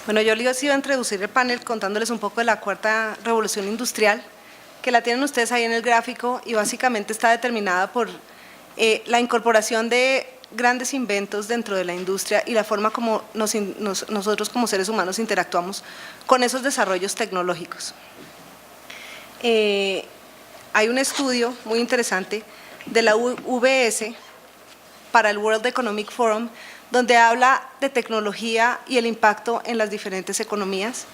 Bueno, yo les iba a introducir el panel contándoles un poco de la cuarta revolución industrial, que la tienen ustedes ahí en el gráfico y básicamente está determinada por la incorporación de grandes inventos dentro de la industria y la forma como nosotros como seres humanos interactuamos con esos desarrollos tecnológicos. Hay un estudio muy interesante de la UBS para el World Economic Forum, donde habla de tecnología y el impacto en las diferentes economías.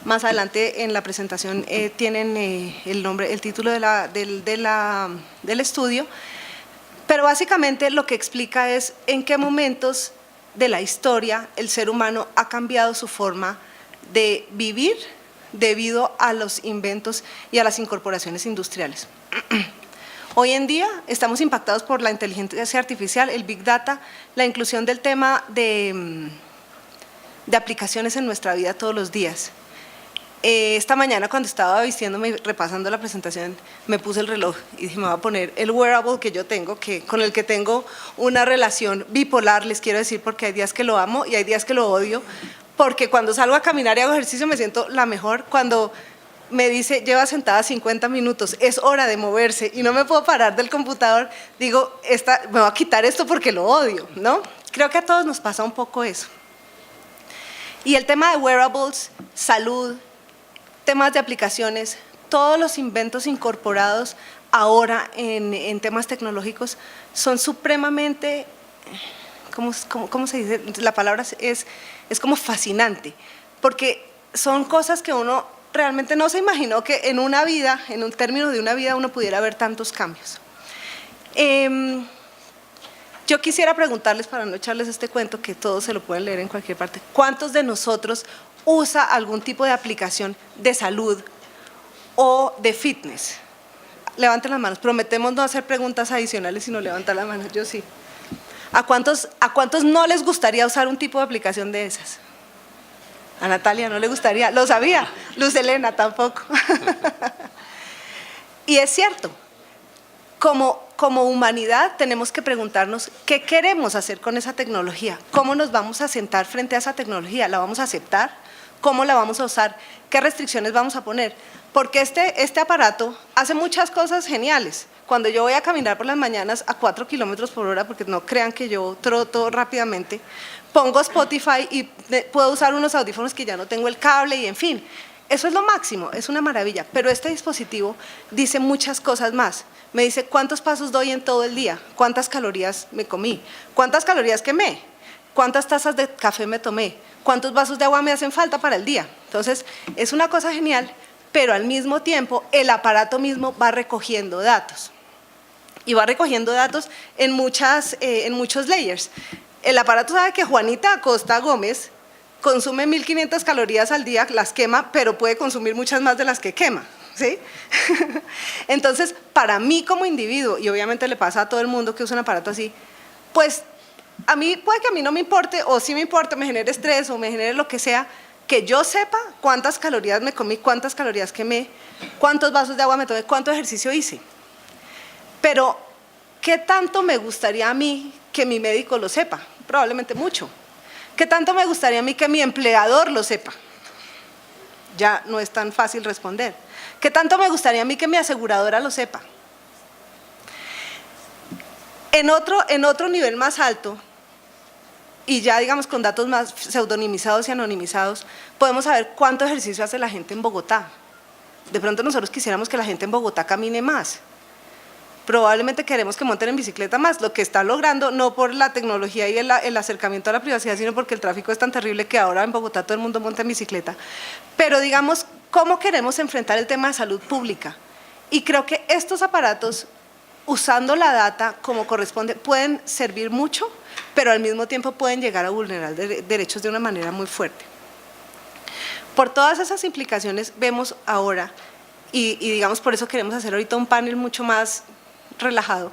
Más adelante en la presentación tienen el título del estudio, pero básicamente lo que explica es en qué momentos de la historia el ser humano ha cambiado su forma de vivir debido a los inventos y a las incorporaciones industriales. Hoy en día estamos impactados por la inteligencia artificial, el Big Data, la inclusión del tema de aplicaciones en nuestra vida todos los días. Esta mañana cuando estaba vistiéndome y repasando la presentación, me puse el reloj y dije, me voy a poner el wearable que yo tengo, con el que tengo una relación bipolar, les quiero decir, porque hay días que lo amo y hay días que lo odio, porque cuando salgo a caminar y hago ejercicio me siento la mejor, cuando me dice, lleva sentada 50 minutos, es hora de moverse y no me puedo parar del computador, digo, me voy a quitar esto porque lo odio, ¿no? Creo que a todos nos pasa un poco eso. Y el tema de wearables, salud, temas de aplicaciones, todos los inventos incorporados ahora en temas tecnológicos son supremamente, ¿cómo se dice? La palabra es como fascinante, porque son cosas que uno realmente no se imaginó que en una vida, en un término de una vida, uno pudiera ver tantos cambios. Yo quisiera preguntarles, para no echarles este cuento, que todos se lo pueden leer en cualquier parte, ¿cuántos de nosotros usa algún tipo de aplicación de salud o de fitness? Levanten las manos, prometemos no hacer preguntas adicionales, sino levantar las manos, yo sí. ¿A cuántos no les gustaría usar un tipo de aplicación de esas? A Natalia no le gustaría, lo sabía, Luz Helena tampoco. Y es cierto, como humanidad tenemos que preguntarnos qué queremos hacer con esa tecnología, cómo nos vamos a sentar frente a esa tecnología, ¿la vamos a aceptar? ¿Cómo la vamos a usar? ¿Qué restricciones vamos a poner? Porque este aparato hace muchas cosas geniales. Cuando yo voy a caminar por las mañanas a 4 kilómetros por hora, porque no crean que yo troto rápidamente, pongo Spotify y puedo usar unos audífonos que ya no tengo el cable y en fin, eso es lo máximo, es una maravilla, pero este dispositivo dice muchas cosas más. Me dice cuántos pasos doy en todo el día, cuántas calorías me comí, cuántas calorías quemé, cuántas tazas de café me tomé, cuántos vasos de agua me hacen falta para el día. Entonces, es una cosa genial, pero al mismo tiempo el aparato mismo va recogiendo datos. Y va recogiendo datos en muchos layers. El aparato sabe que Juanita Acosta Gómez consume 1500 calorías al día, las quema, pero puede consumir muchas más de las que quema, ¿sí? Entonces, para mí como individuo, y obviamente le pasa a todo el mundo que usa un aparato así, pues a mí puede que a mí no me importe, o sí me importe, me genere estrés o me genere lo que sea, que yo sepa cuántas calorías me comí, cuántas calorías quemé, cuántos vasos de agua me tomé, cuánto ejercicio hice. Pero, ¿qué tanto me gustaría a mí que mi médico lo sepa? Probablemente mucho. ¿Qué tanto me gustaría a mí que mi empleador lo sepa? Ya no es tan fácil responder. ¿Qué tanto me gustaría a mí que mi aseguradora lo sepa? En otro nivel más alto, y ya digamos con datos más pseudonimizados y anonimizados, podemos saber cuánto ejercicio hace la gente en Bogotá. De pronto nosotros quisiéramos que la gente en Bogotá camine más. Probablemente queremos que monten en bicicleta más, lo que está logrando no por la tecnología y el acercamiento a la privacidad, sino porque el tráfico es tan terrible que ahora en Bogotá todo el mundo monta en bicicleta. Pero digamos, ¿cómo queremos enfrentar el tema de salud pública? Y creo que estos aparatos, usando la data como corresponde, pueden servir mucho, pero al mismo tiempo pueden llegar a vulnerar derechos de una manera muy fuerte. Por todas esas implicaciones vemos ahora, y digamos por eso queremos hacer ahorita un panel mucho más relajado,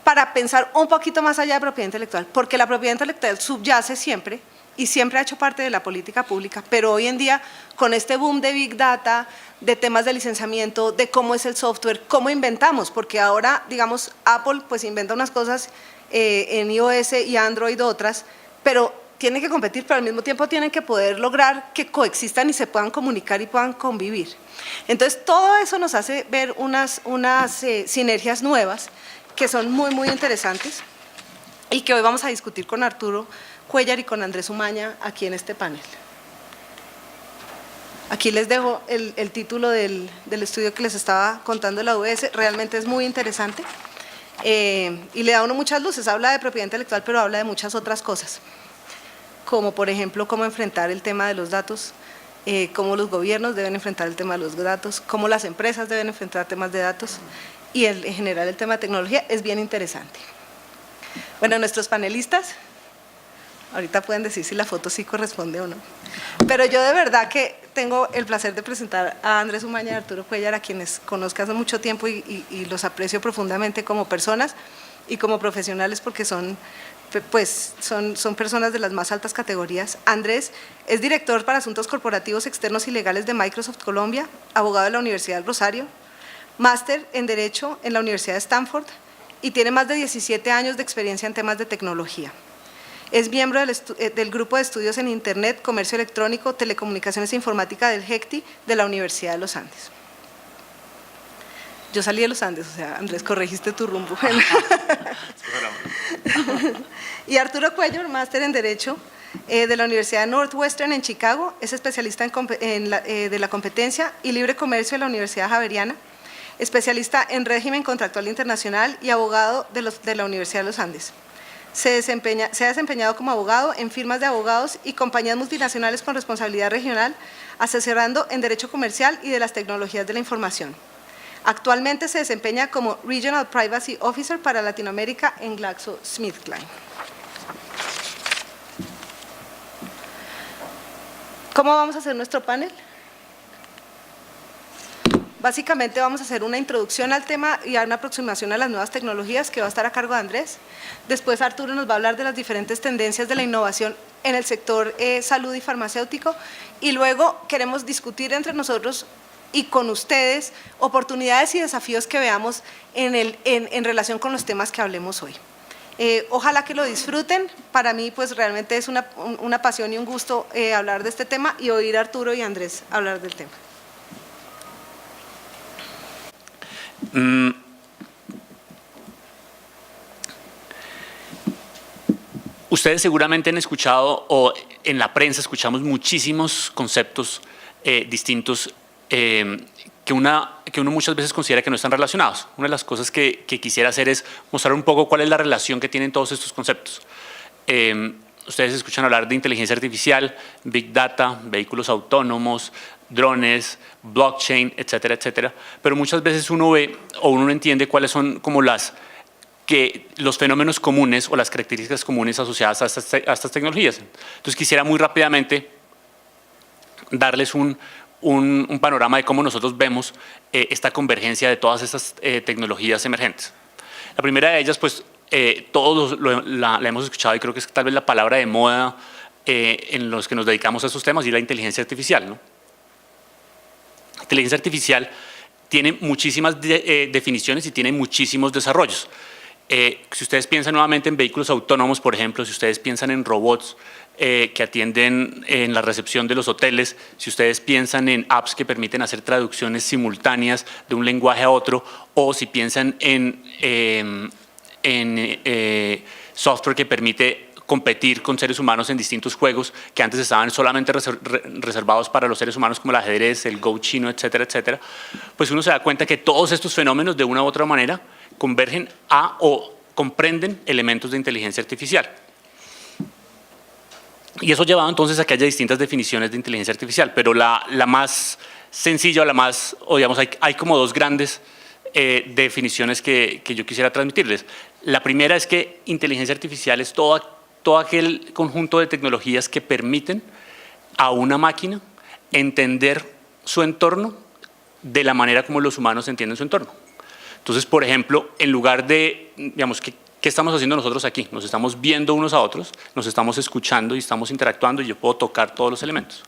para pensar un poquito más allá de propiedad intelectual, porque la propiedad intelectual subyace siempre y siempre ha hecho parte de la política pública, pero hoy en día con este boom de Big Data, de temas de licenciamiento, de cómo es el software, cómo inventamos, porque ahora digamos Apple pues inventa unas cosas en iOS y Android otras, pero tienen que competir, pero al mismo tiempo tienen que poder lograr que coexistan y se puedan comunicar y puedan convivir. Entonces, todo eso nos hace ver unas sinergias nuevas que son muy, muy interesantes y que hoy vamos a discutir con Arturo Cuéllar y con Andrés Umaña aquí en este panel. Aquí les dejo el título del estudio que les estaba contando de la UBS, realmente es muy interesante y le da a uno muchas luces, habla de propiedad intelectual, pero habla de muchas otras cosas, como por ejemplo cómo enfrentar el tema de los datos, cómo los gobiernos deben enfrentar el tema de los datos, cómo las empresas deben enfrentar temas de datos y en general el tema de tecnología es bien interesante. Bueno, nuestros panelistas, ahorita pueden decir si la foto sí corresponde o no, pero yo de verdad que tengo el placer de presentar a Andrés Umaña y Arturo Cuéllar, a quienes conozco hace mucho tiempo y los aprecio profundamente como personas y como profesionales porque son personas de las más altas categorías. Andrés es director para Asuntos Corporativos Externos y Legales de Microsoft Colombia, abogado de la Universidad del Rosario, máster en Derecho en la Universidad de Stanford y tiene más de 17 años de experiencia en temas de tecnología. Es miembro del Grupo de Estudios en Internet, Comercio Electrónico, Telecomunicaciones e Informática del GECTI de la Universidad de los Andes. Yo salí de los Andes, o sea, Andrés, corregiste tu rumbo. Y Arturo Cuéllar, máster en Derecho de la Universidad Northwestern en Chicago, es especialista de la competencia y libre comercio de la Universidad Javeriana, especialista en régimen contractual internacional y abogado de la Universidad de los Andes. Se ha desempeñado como abogado en firmas de abogados y compañías multinacionales con responsabilidad regional, asesorando en derecho comercial y de las tecnologías de la información. Actualmente se desempeña como Regional Privacy Officer para Latinoamérica en GlaxoSmithKline. ¿Cómo vamos a hacer nuestro panel? Básicamente vamos a hacer una introducción al tema y una aproximación a las nuevas tecnologías que va a estar a cargo de Andrés. Después Arturo nos va a hablar de las diferentes tendencias de la innovación en el sector salud y farmacéutico y luego queremos discutir entre nosotros y con ustedes oportunidades y desafíos que veamos en relación con los temas que hablemos hoy. Ojalá que lo disfruten, para mí pues realmente es una pasión y un gusto hablar de este tema y oír a Arturo y a Andrés hablar del tema. Ustedes seguramente han escuchado o en la prensa escuchamos muchísimos conceptos distintos que uno muchas veces considera que no están relacionados. Una de las cosas que quisiera hacer es mostrar un poco cuál es la relación que tienen todos estos conceptos. Ustedes escuchan hablar de inteligencia artificial, big data, vehículos autónomos, drones, blockchain, etcétera, etcétera. Pero muchas veces uno ve o uno no entiende cuáles son como los fenómenos comunes o las características comunes asociadas a estas tecnologías. Entonces quisiera muy rápidamente darles un panorama de cómo nosotros vemos esta convergencia de todas estas tecnologías emergentes. La primera de ellas, pues, todos la hemos escuchado y creo que es tal vez la palabra de moda en los que nos dedicamos a estos temas, y la inteligencia artificial, ¿no? La inteligencia artificial tiene muchísimas definiciones y tiene muchísimos desarrollos. Si ustedes piensan nuevamente en vehículos autónomos, por ejemplo, si ustedes piensan en robots que atienden en la recepción de los hoteles, si ustedes piensan en apps que permiten hacer traducciones simultáneas de un lenguaje a otro, o si piensan en software que permite competir con seres humanos en distintos juegos que antes estaban solamente reservados para los seres humanos, como el ajedrez, el Go chino, etcétera, etcétera, pues uno se da cuenta que todos estos fenómenos de una u otra manera convergen a o comprenden elementos de inteligencia artificial. Y eso ha llevado entonces a que haya distintas definiciones de inteligencia artificial, pero la más sencilla o digamos, hay como dos grandes definiciones que yo quisiera transmitirles. La primera es que inteligencia artificial es todo aquel conjunto de tecnologías que permiten a una máquina entender su entorno de la manera como los humanos entienden su entorno. Entonces, por ejemplo, en lugar de, digamos, ¿qué estamos haciendo nosotros aquí? Nos estamos viendo unos a otros, nos estamos escuchando y estamos interactuando y yo puedo tocar todos los elementos.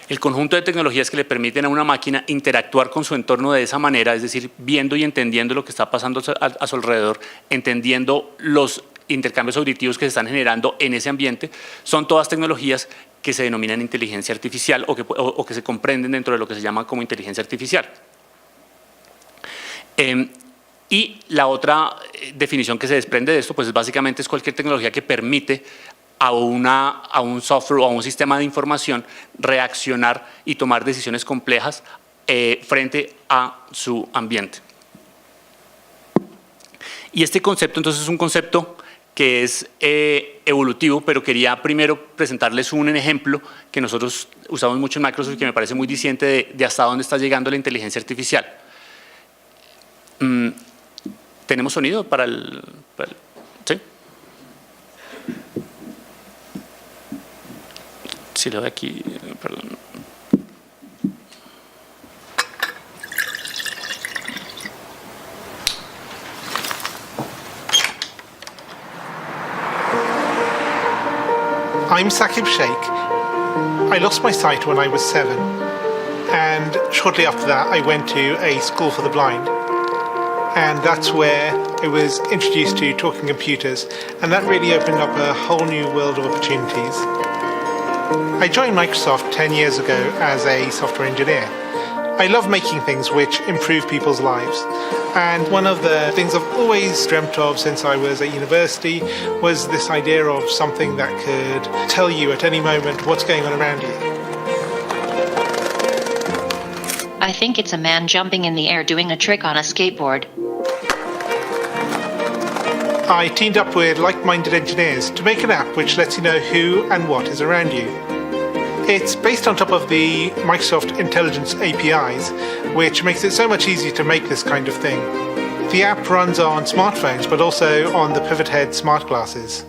El conjunto de tecnologías que le permiten a una máquina interactuar con su entorno de esa manera, es decir, viendo y entendiendo lo que está pasando a su alrededor, entendiendo los intercambios auditivos que se están generando en ese ambiente, son todas tecnologías que se denominan inteligencia artificial o que se comprenden dentro de lo que se llama como inteligencia artificial. Y la otra definición que se desprende de esto, pues básicamente es cualquier tecnología que permite a un software o a un sistema de información reaccionar y tomar decisiones complejas frente a su ambiente. Y este concepto entonces es un concepto que es evolutivo, pero quería primero presentarles un ejemplo que nosotros usamos mucho en Microsoft y que me parece muy diciente de hasta dónde está llegando la inteligencia artificial. ¿Tenemos sonido para el sí? Sí, lo de aquí, perdón. I'm Saqib Sheikh. I lost my sight when I was 7, and shortly after that I went to a school for the blind, and that's where I was introduced to talking computers, and that really opened up a whole new world of opportunities. I joined Microsoft 10 years ago as a software engineer. I love making things which improve people's lives. And one of the things I've always dreamt of since I was at university was this idea of something that could tell you at any moment what's going on around you. I think it's a man jumping in the air doing a trick on a skateboard. I teamed up with like-minded engineers to make an app which lets you know who and what is around you. It's based on top of the Microsoft Intelligence APIs, which makes it so much easier to make this kind of thing. The app runs on smartphones, but also on the Pivot Head smart glasses.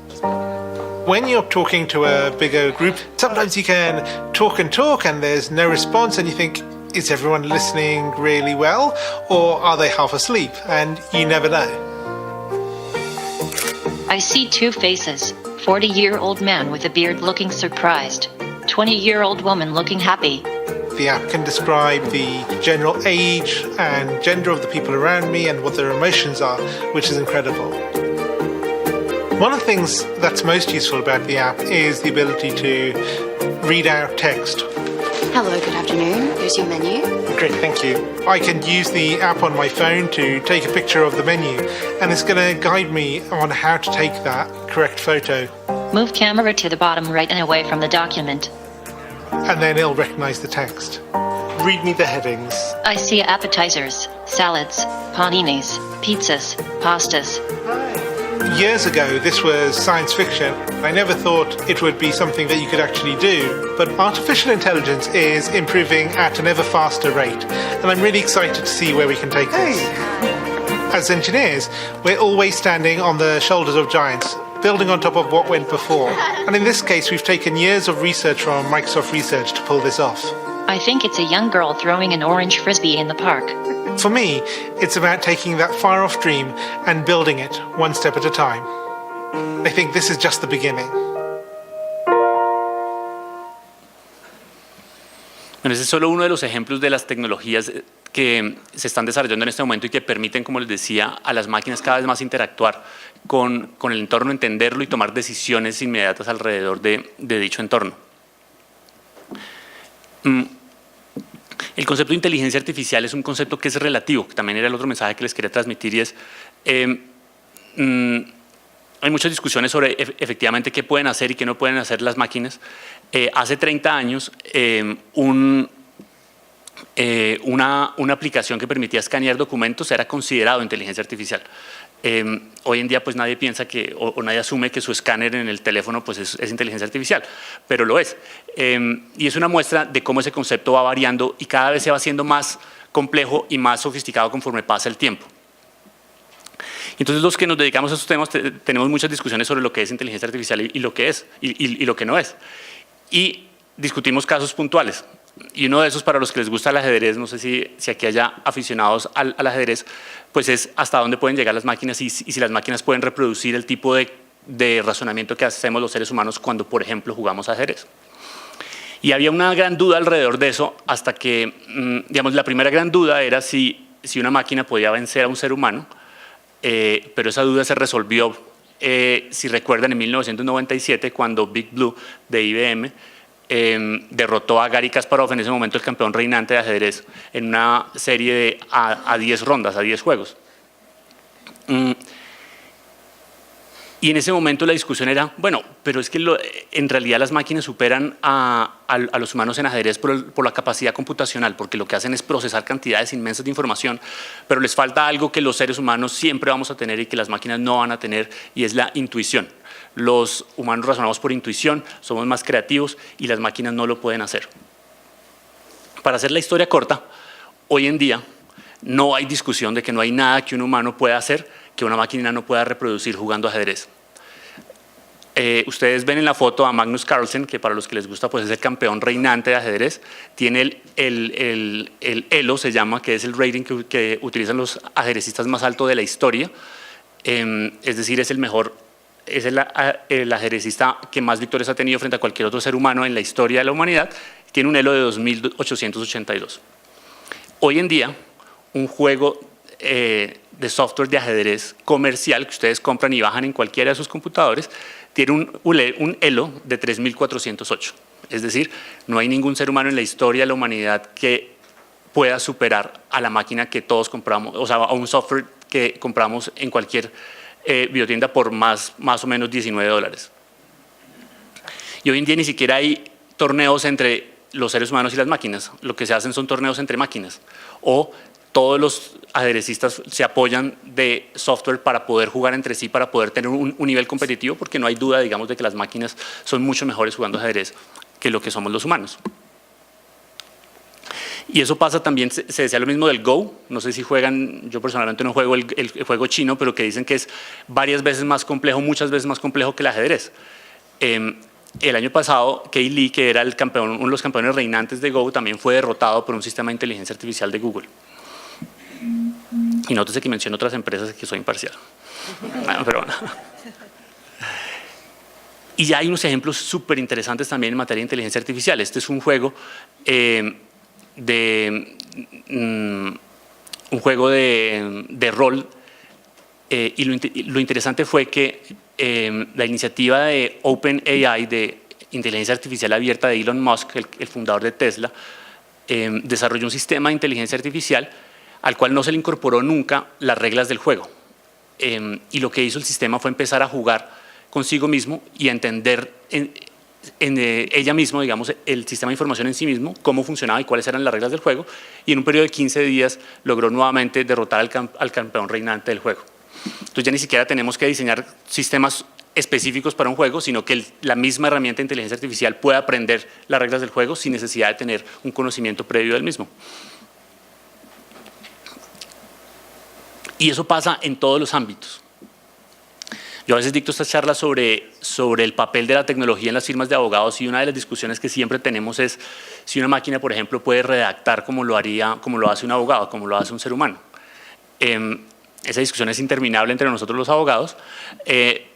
When you're talking to a bigger group, sometimes you can talk and there's no response, and you think, is everyone listening really well, or are they half asleep? And you never know. I see two faces, 40-year-old man with a beard looking surprised, 20-year-old woman looking happy. The app can describe the general age and gender of the people around me and what their emotions are, which is incredible. One of the things that's most useful about the app is the ability to read out text. Hello, good afternoon. Here's your menu. Great, thank you. I can use the app on my phone to take a picture of the menu, and it's going to guide me on how to take that correct photo. Move camera to the bottom right and away from the document. And then it'll recognize the text. Read me the headings. I see appetizers, salads, paninis, pizzas, pastas. Years ago, this was science fiction. I never thought it would be something that you could actually do. But artificial intelligence is improving at an ever faster rate. And I'm really excited to see where we can take this. As engineers, we're always standing on the shoulders of giants, building on top of what went before. And in this case, we've taken years of research from Microsoft Research to pull this off. I think it's a young girl throwing an orange frisbee in the park. For me, it's about taking that far-off dream and building it one step at a time. I think this is just the beginning. Bueno, ese es solo uno de los ejemplos de las tecnologías que se están desarrollando en este momento y que permiten, como les decía, a las máquinas cada vez más interactuar con el entorno, entenderlo y tomar decisiones inmediatas alrededor de dicho entorno. El concepto de inteligencia artificial es un concepto que es relativo, que también era el otro mensaje que les quería transmitir, y es hay muchas discusiones sobre efectivamente qué pueden hacer y qué no pueden hacer las máquinas. Hace 30 años una aplicación que permitía escanear documentos era considerado inteligencia artificial. Hoy en día pues nadie piensa que o nadie asume que su escáner en el teléfono pues es inteligencia artificial, pero lo es. Y es una muestra de cómo ese concepto va variando y cada vez se va haciendo más complejo y más sofisticado conforme pasa el tiempo. Entonces los que nos dedicamos a estos temas tenemos muchas discusiones sobre lo que es inteligencia artificial y lo que es y lo que no es. Y discutimos casos puntuales. Y uno de esos, para los que les gusta el ajedrez, no sé si aquí haya aficionados al ajedrez, pues es hasta dónde pueden llegar las máquinas y si las máquinas pueden reproducir el tipo de razonamiento que hacemos los seres humanos cuando, por ejemplo, jugamos ajedrez. Y había una gran duda alrededor de eso hasta que, digamos, la primera gran duda era si una máquina podía vencer a un ser humano, pero esa duda se resolvió si recuerdan, en 1997, cuando Big Blue de IBM derrotó a Garry Kasparov, en ese momento el campeón reinante de ajedrez, en una serie de a 10 rondas, a 10 juegos. Y en ese momento la discusión era, bueno, pero es que en realidad las máquinas superan a los humanos en ajedrez por la capacidad computacional, porque lo que hacen es procesar cantidades inmensas de información, pero les falta algo que los seres humanos siempre vamos a tener y que las máquinas no van a tener, y es la intuición. Los humanos razonamos por intuición, somos más creativos y las máquinas no lo pueden hacer. Para hacer la historia corta, hoy en día no hay discusión de que no hay nada que un humano pueda hacer que una máquina no pueda reproducir jugando ajedrez. Ustedes ven en la foto a Magnus Carlsen, que para los que les gusta pues es el campeón reinante de ajedrez. Tiene el ELO, se llama, que es el rating que utilizan los ajedrecistas más alto de la historia. Es decir, es el mejor, es el ajedrecista que más victorias ha tenido frente a cualquier otro ser humano en la historia de la humanidad. Tiene un ELO de 2882. Hoy en día, un juego de software de ajedrez comercial que ustedes compran y bajan en cualquiera de sus computadores, tiene un ELO de 3408. Es decir, no hay ningún ser humano en la historia de la humanidad que pueda superar a la máquina que todos compramos, o sea, a un software que compramos en cualquier videotienda por más o menos $19. Y hoy en día ni siquiera hay torneos entre los seres humanos y las máquinas. Lo que se hacen son torneos entre máquinas, o todos los ajedrecistas se apoyan de software para poder jugar entre sí, para poder tener un nivel competitivo, porque no hay duda, digamos, de que las máquinas son mucho mejores jugando ajedrez que lo que somos los humanos. Y eso pasa también, se decía lo mismo del Go, no sé si juegan, yo personalmente no juego el juego chino, pero que dicen que es varias veces más complejo, muchas veces más complejo que el ajedrez. El año pasado, Kei Lee, que era uno de los campeones reinantes de Go, también fue derrotado por un sistema de inteligencia artificial de Google. Y nótese que menciono otras empresas que soy imparcial. Pero bueno. Y ya hay unos ejemplos súper interesantes también en materia de inteligencia artificial. Este es un juego de rol. Y lo interesante fue que la iniciativa de OpenAI, de inteligencia artificial abierta de Elon Musk, el fundador de Tesla, desarrolló un sistema de inteligencia artificial al cual no se le incorporó nunca las reglas del juego. Y lo que hizo el sistema fue empezar a jugar consigo mismo y a entender ella misma, digamos, el sistema de información en sí mismo, cómo funcionaba y cuáles eran las reglas del juego, y en un periodo de 15 días logró nuevamente derrotar al campeón reinante del juego. Entonces ya ni siquiera tenemos que diseñar sistemas específicos para un juego, sino que la misma herramienta de inteligencia artificial puede aprender las reglas del juego sin necesidad de tener un conocimiento previo del mismo. Y eso pasa en todos los ámbitos. Yo a veces dicto estas charlas sobre el papel de la tecnología en las firmas de abogados, y una de las discusiones que siempre tenemos es si una máquina, por ejemplo, puede redactar como lo hace un abogado, como lo hace un ser humano. Esa discusión es interminable entre nosotros los abogados,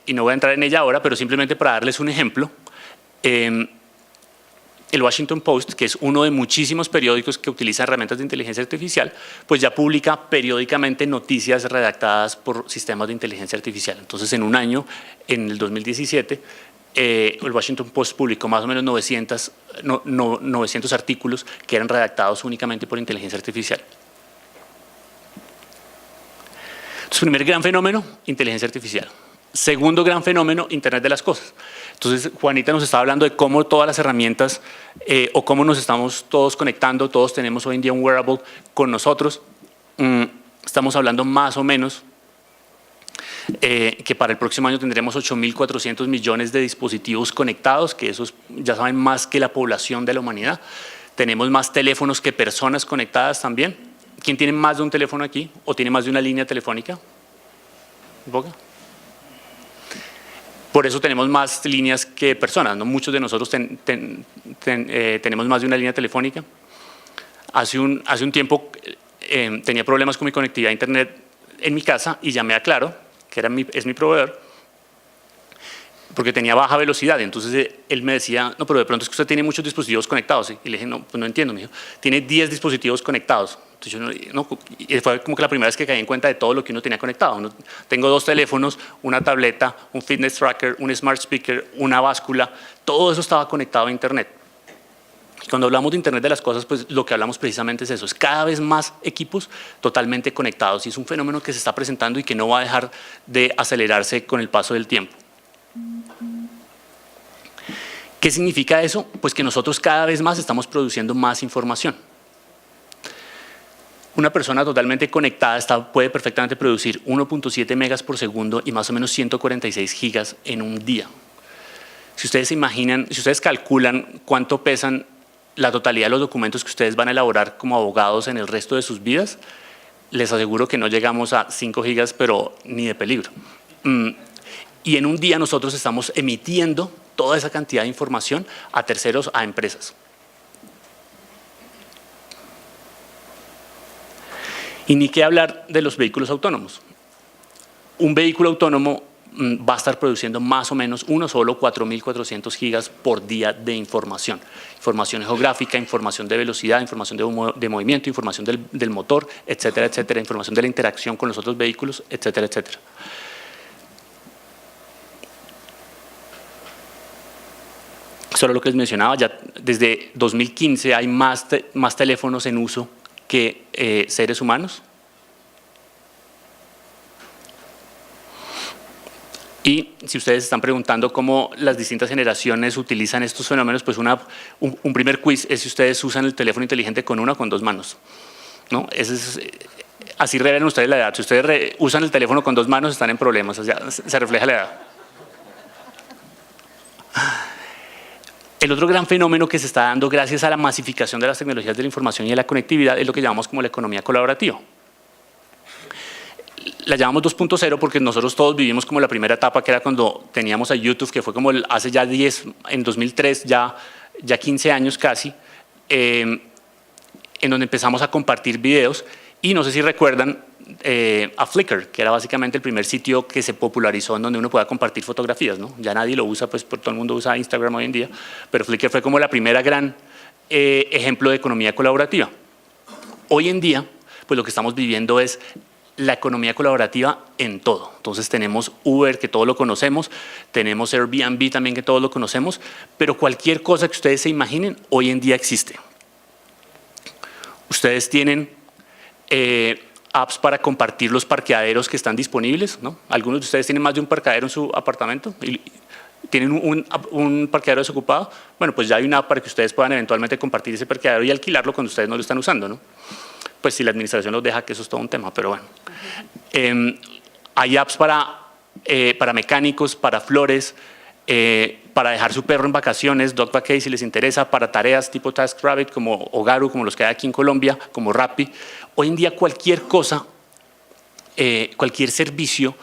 y no voy a entrar en ella ahora, pero simplemente para darles un ejemplo. El Washington Post, que es uno de muchísimos periódicos que utilizan herramientas de inteligencia artificial, pues ya publica periódicamente noticias redactadas por sistemas de inteligencia artificial. Entonces, en un año, en el 2017, el Washington Post publicó más o menos 900 artículos que eran redactados únicamente por inteligencia artificial. Entonces, primer gran fenómeno, inteligencia artificial. Segundo gran fenómeno, Internet de las cosas. Entonces, Juanita nos estaba hablando de cómo todas las herramientas o cómo nos estamos todos conectando, todos tenemos hoy en día un wearable con nosotros. Estamos hablando más o menos que para el próximo año tendremos 8.400 millones de dispositivos conectados, que eso es, ya saben, más que la población de la humanidad. Tenemos más teléfonos que personas conectadas también. ¿Quién tiene más de un teléfono aquí o tiene más de una línea telefónica? ¿Boca? Por eso tenemos más líneas que personas, ¿no? Muchos de nosotros tenemos más de una línea telefónica. Hace un tiempo tenía problemas con mi conectividad a internet en mi casa y llamé a Claro, que es mi proveedor. porque tenía baja velocidad. Entonces él me decía, no, pero de pronto es que usted tiene muchos dispositivos conectados. Y le dije, no, pues no entiendo, mijo. Tiene 10 dispositivos conectados. Entonces yo no, y fue como que la primera vez que caí en cuenta de todo lo que uno tenía conectado. Tengo 2 teléfonos, una tableta, un fitness tracker, un smart speaker, una báscula. Todo eso estaba conectado a Internet. Y cuando hablamos de Internet de las cosas, pues lo que hablamos precisamente es eso. Es cada vez más equipos totalmente conectados. Y es un fenómeno que se está presentando y que no va a dejar de acelerarse con el paso del tiempo. ¿Qué significa eso? Pues que nosotros cada vez más estamos produciendo más información. Una persona totalmente conectada puede perfectamente producir 1.7 megas por segundo y más o menos 146 gigas en un día. Si ustedes se imaginan, si ustedes calculan cuánto pesan la totalidad de los documentos que ustedes van a elaborar como abogados en el resto de sus vidas, les aseguro que no llegamos a 5 gigas, pero ni de peligro. Y en un día nosotros estamos emitiendo toda esa cantidad de información a terceros, a empresas. Y ni qué hablar de los vehículos autónomos. Un vehículo autónomo va a estar produciendo más o menos uno solo 4.400 gigas por día de información. Información geográfica, información de velocidad, información de movimiento, información del motor, etcétera, etcétera, información de la interacción con los otros vehículos, etcétera, etcétera. Solo lo que les mencionaba, ya desde 2015 hay más teléfonos en uso que seres humanos. Y si ustedes están preguntando cómo las distintas generaciones utilizan estos fenómenos, pues un primer quiz es si ustedes usan el teléfono inteligente con una o con 2 manos, ¿no? Así revelan ustedes la edad. Si ustedes usan el teléfono con 2 manos, están en problemas, o sea, se refleja la edad. El otro gran fenómeno que se está dando gracias a la masificación de las tecnologías de la información y de la conectividad es lo que llamamos como la economía colaborativa. La llamamos 2.0 porque nosotros todos vivimos como la primera etapa, que era cuando teníamos a YouTube, que fue como hace ya en 2003, ya 15 años casi, en donde empezamos a compartir videos. Y no sé si recuerdan a Flickr, que era básicamente el primer sitio que se popularizó en donde uno podía compartir fotografías, ¿no? Ya nadie lo usa, pues todo el mundo usa Instagram hoy en día, pero Flickr fue como la primera gran ejemplo de economía colaborativa. Hoy en día, pues lo que estamos viviendo es la economía colaborativa en todo. Entonces tenemos Uber, que todos lo conocemos, tenemos Airbnb también, que todos lo conocemos, pero cualquier cosa que ustedes se imaginen, hoy en día existe. Ustedes tienen apps para compartir los parqueaderos que están disponibles, ¿no? Algunos de ustedes tienen más de un parqueadero en su apartamento y tienen un parqueadero desocupado. Bueno, pues ya hay una app para que ustedes puedan eventualmente compartir ese parqueadero y alquilarlo cuando ustedes no lo están usando, ¿no? Pues si la administración los deja, que eso es todo un tema, pero bueno. Hay apps para mecánicos, para flores, para dejar su perro en vacaciones, Dog Vacay si les interesa, para tareas tipo TaskRabbit como Ogaru, como los que hay aquí en Colombia, como Rappi. Hoy en día cualquier cosa, cualquier servicio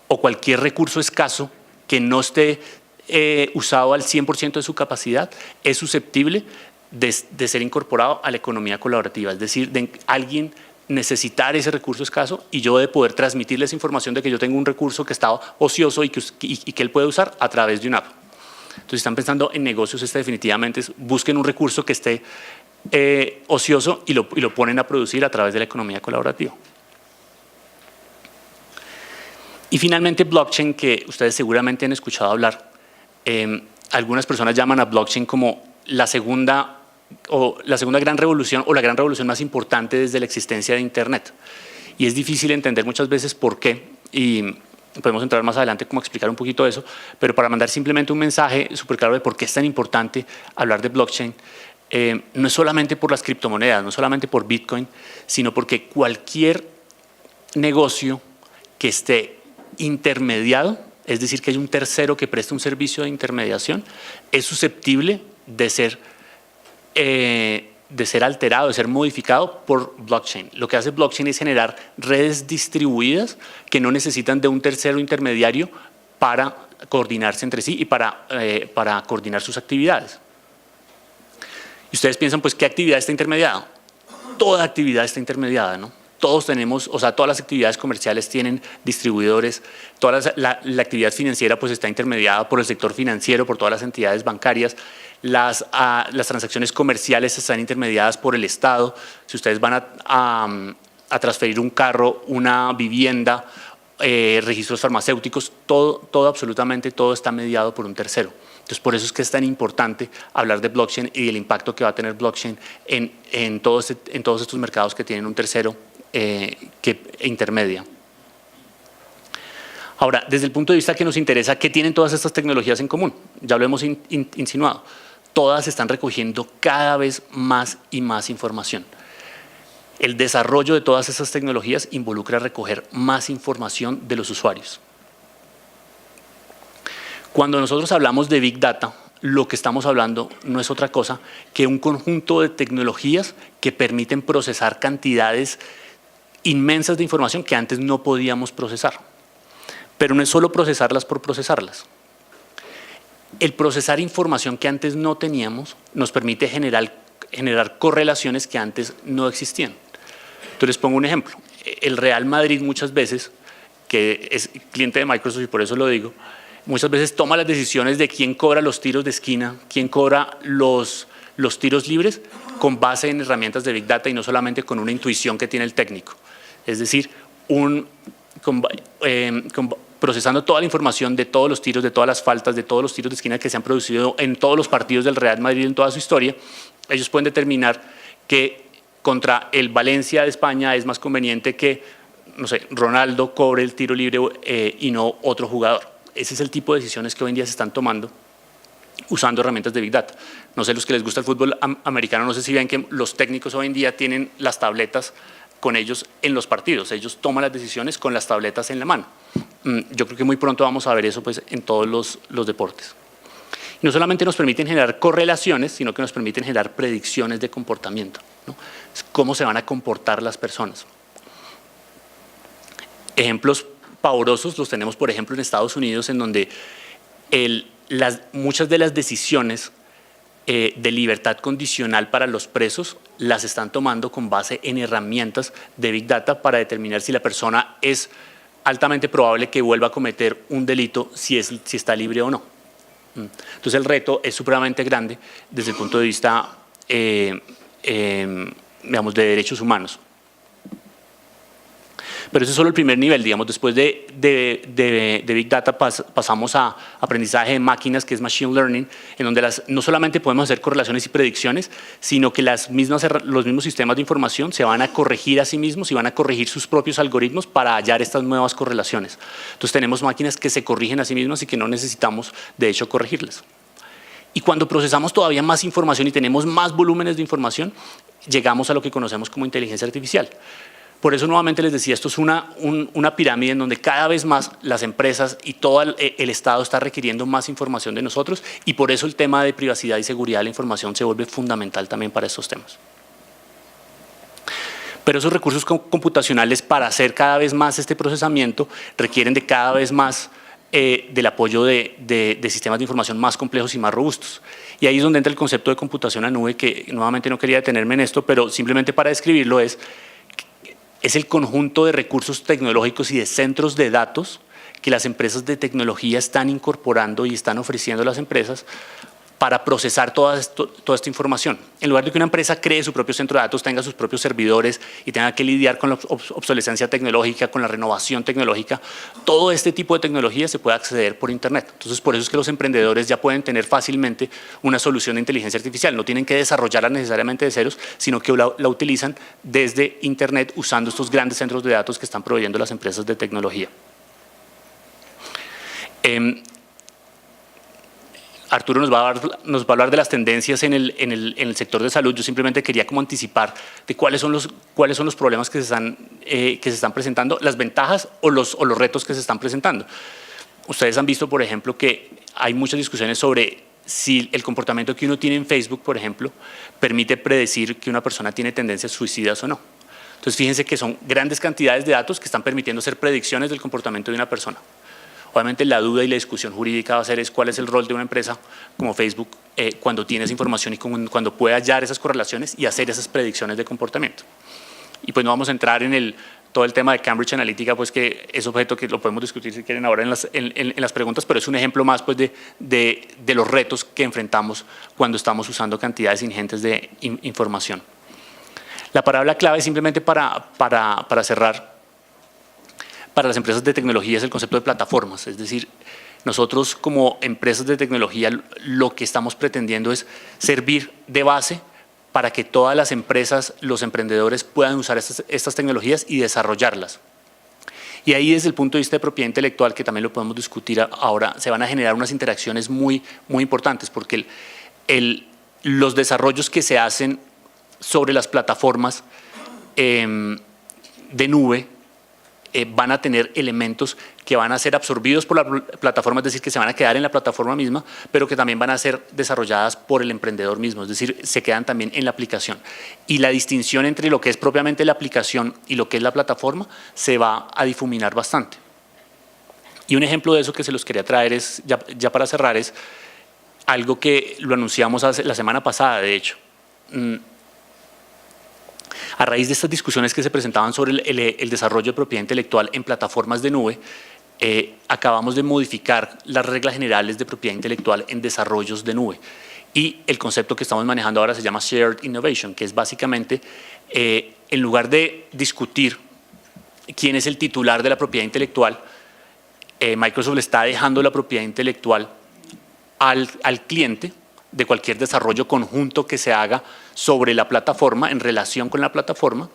o cualquier recurso escaso que no esté usado al 100% de su capacidad es susceptible de ser incorporado a la economía colaborativa, es decir, de alguien necesitar ese recurso escaso y yo de poder transmitirles información de que yo tengo un recurso que está ocioso y que él puede usar a través de una app. Entonces, si están pensando en negocios, definitivamente busquen un recurso que esté ocioso y lo ponen a producir a través de la economía colaborativa. Y finalmente blockchain, que ustedes seguramente han escuchado hablar. Algunas personas llaman a blockchain como la segunda gran revolución o la gran revolución más importante desde la existencia de Internet. Y es difícil entender muchas veces por qué, y podemos entrar más adelante como explicar un poquito eso, pero para mandar simplemente un mensaje súper claro de por qué es tan importante hablar de blockchain, no es solamente por las criptomonedas, no solamente por Bitcoin, sino porque cualquier negocio que esté intermediado, es decir, que hay un tercero que preste un servicio de intermediación, es susceptible de ser alterado, de ser modificado por blockchain. Lo que hace blockchain es generar redes distribuidas que no necesitan de un tercero intermediario para coordinarse entre sí y para coordinar sus actividades. Y ustedes piensan, pues, ¿qué actividad está intermediada? Toda actividad está intermediada, ¿no? todos tenemos, o sea, todas las actividades comerciales tienen distribuidores, la actividad financiera pues está intermediada por el sector financiero, por todas las entidades bancarias, las transacciones comerciales están intermediadas por el Estado. Si ustedes van a transferir un carro, una vivienda, registros farmacéuticos, todo, absolutamente todo está mediado por un tercero. Entonces, por eso es que es tan importante hablar de blockchain y del impacto que va a tener blockchain en todos estos mercados que tienen un tercero que intermedia. Ahora, desde el punto de vista que nos interesa, ¿qué tienen todas estas tecnologías en común? Ya lo hemos insinuado. Todas están recogiendo cada vez más y más información. El desarrollo de todas estas tecnologías involucra recoger más información de los usuarios. Cuando nosotros hablamos de Big Data, lo que estamos hablando no es otra cosa que un conjunto de tecnologías que permiten procesar cantidades inmensas de información que antes no podíamos procesar. Pero no es solo procesarlas por procesarlas. El procesar información que antes no teníamos nos permite generar correlaciones que antes no existían. Entonces les pongo un ejemplo. El Real Madrid muchas veces, que es cliente de Microsoft y por eso lo digo, muchas veces toma las decisiones de quién cobra los tiros de esquina, quién cobra los tiros libres con base en herramientas de Big Data y no solamente con una intuición que tiene el técnico. Es decir, procesando toda la información de todos los tiros, de todas las faltas, de todos los tiros de esquina que se han producido en todos los partidos del Real Madrid en toda su historia, ellos pueden determinar que contra el Valencia de España es más conveniente que, no sé, Ronaldo cobre el tiro libre y no otro jugador. Ese es el tipo de decisiones que hoy en día se están tomando usando herramientas de Big Data. No sé, los que les gusta el fútbol americano, no sé si ven que los técnicos hoy en día tienen las tabletas con ellos en los partidos. Ellos toman las decisiones con las tabletas en la mano. Yo creo que muy pronto vamos a ver eso pues, en todos los deportes. Y no solamente nos permiten generar correlaciones, sino que nos permiten generar predicciones de comportamiento, ¿no? Cómo se van a comportar las personas. Ejemplos pavorosos los tenemos, por ejemplo, en Estados Unidos, en donde muchas de las decisiones de libertad condicional para los presos las están tomando con base en herramientas de Big Data para determinar si la persona es altamente probable que vuelva a cometer un delito si está libre o no. Entonces el reto es supremamente grande desde el punto de vista digamos, de derechos humanos. Pero ese es solo el primer nivel, digamos. Después de Big Data pasamos a aprendizaje de máquinas, que es Machine Learning, en donde no solamente podemos hacer correlaciones y predicciones, sino que los mismos sistemas de información se van a corregir a sí mismos y van a corregir sus propios algoritmos para hallar estas nuevas correlaciones. Entonces tenemos máquinas que se corrigen a sí mismas y que no necesitamos, de hecho, corregirlas. Y cuando procesamos todavía más información y tenemos más volúmenes de información, llegamos a lo que conocemos como inteligencia artificial. Por eso nuevamente les decía, esto es una pirámide en donde cada vez más las empresas y todo el Estado está requiriendo más información de nosotros y por eso el tema de privacidad y seguridad de la información se vuelve fundamental también para estos temas. Pero esos recursos computacionales para hacer cada vez más este procesamiento requieren de cada vez más del apoyo de sistemas de información más complejos y más robustos. Y ahí es donde entra el concepto de computación a nube, que nuevamente no quería detenerme en esto, pero simplemente para describirlo es el conjunto de recursos tecnológicos y de centros de datos que las empresas de tecnología están incorporando y están ofreciendo a las empresas para procesar toda esta información. En lugar de que una empresa cree su propio centro de datos, tenga sus propios servidores y tenga que lidiar con la obsolescencia tecnológica, con la renovación tecnológica, todo este tipo de tecnología se puede acceder por Internet. Entonces, por eso es que los emprendedores ya pueden tener fácilmente una solución de inteligencia artificial. No tienen que desarrollarla necesariamente de ceros, sino que la utilizan desde Internet usando estos grandes centros de datos que están proveyendo las empresas de tecnología. Arturo nos va a hablar de las tendencias en el sector de salud. Yo simplemente quería como anticipar de cuáles son los problemas que se están presentando, las ventajas o los retos que se están presentando. Ustedes han visto, por ejemplo, que hay muchas discusiones sobre si el comportamiento que uno tiene en Facebook, por ejemplo, permite predecir que una persona tiene tendencias suicidas o no. Entonces, fíjense que son grandes cantidades de datos que están permitiendo hacer predicciones del comportamiento de una persona. Obviamente la duda y la discusión jurídica va a ser cuál es el rol de una empresa como Facebook cuando tiene esa información y cuando puede hallar esas correlaciones y hacer esas predicciones de comportamiento. Y pues no vamos a entrar en todo el tema de Cambridge Analytica, pues que es objeto que lo podemos discutir si quieren ahora en las preguntas, pero es un ejemplo más pues de los retos que enfrentamos cuando estamos usando cantidades ingentes de información. La palabra clave simplemente para cerrar, para las empresas de tecnología es el concepto de plataformas, es decir, nosotros como empresas de tecnología lo que estamos pretendiendo es servir de base para que todas las empresas, los emprendedores puedan usar estas tecnologías y desarrollarlas. Y ahí desde el punto de vista de propiedad intelectual, que también lo podemos discutir ahora, se van a generar unas interacciones muy importantes, porque los desarrollos que se hacen sobre las plataformas de nube van a tener elementos que van a ser absorbidos por la plataforma, es decir, que se van a quedar en la plataforma misma, pero que también van a ser desarrolladas por el emprendedor mismo, es decir, se quedan también en la aplicación. Y la distinción entre lo que es propiamente la aplicación y lo que es la plataforma se va a difuminar bastante. Y un ejemplo de eso que se los quería traer es, ya para cerrar, es algo que lo anunciamos la semana pasada, de hecho. A raíz de estas discusiones que se presentaban sobre el desarrollo de propiedad intelectual en plataformas de nube, acabamos de modificar las reglas generales de propiedad intelectual en desarrollos de nube. Y el concepto que estamos manejando ahora se llama Shared Innovation, que es básicamente, en lugar de discutir quién es el titular de la propiedad intelectual, Microsoft le está dejando la propiedad intelectual al cliente de cualquier desarrollo conjunto que se haga sobre la plataforma, en relación con la plataforma,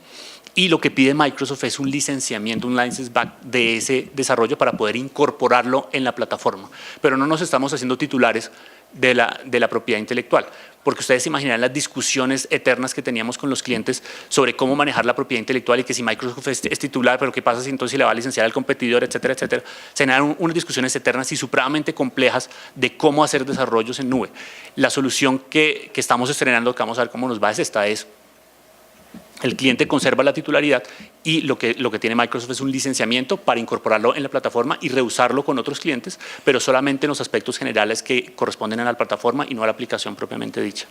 y lo que pide Microsoft es un licenciamiento, un license back de ese desarrollo para poder incorporarlo en la plataforma. Pero no nos estamos haciendo titulares de la propiedad intelectual, porque ustedes se imaginarán las discusiones eternas que teníamos con los clientes sobre cómo manejar la propiedad intelectual y que si Microsoft es titular, pero qué pasa si entonces le va a licenciar al competidor, etcétera, etcétera. Se generan unas discusiones eternas y supremamente complejas de cómo hacer desarrollos en nube. La solución que estamos estrenando, que vamos a ver cómo nos va, es esta, es el cliente conserva la titularidad y lo que tiene Microsoft es un licenciamiento para incorporarlo en la plataforma y reusarlo con otros clientes, pero solamente en los aspectos generales que corresponden a la plataforma y no a la aplicación propiamente dicha.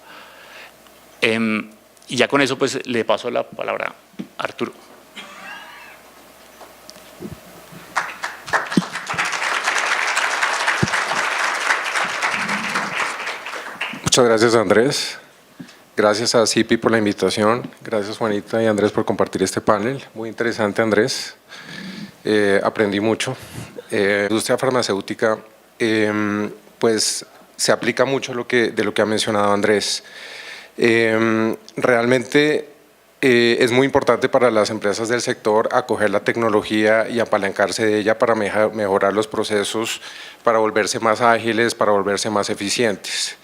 Y ya con eso pues le paso la palabra a Arturo. Muchas gracias, Andrés. Gracias a CIPI por la invitación. Gracias, Juanita y Andrés, por compartir este panel. Muy interesante, Andrés. Aprendí mucho. La industria farmacéutica, pues, se aplica mucho de lo que ha mencionado Andrés. Realmente es muy importante para las empresas del sector acoger la tecnología y apalancarse de ella para mejorar los procesos, para volverse más ágiles, para volverse más eficientes.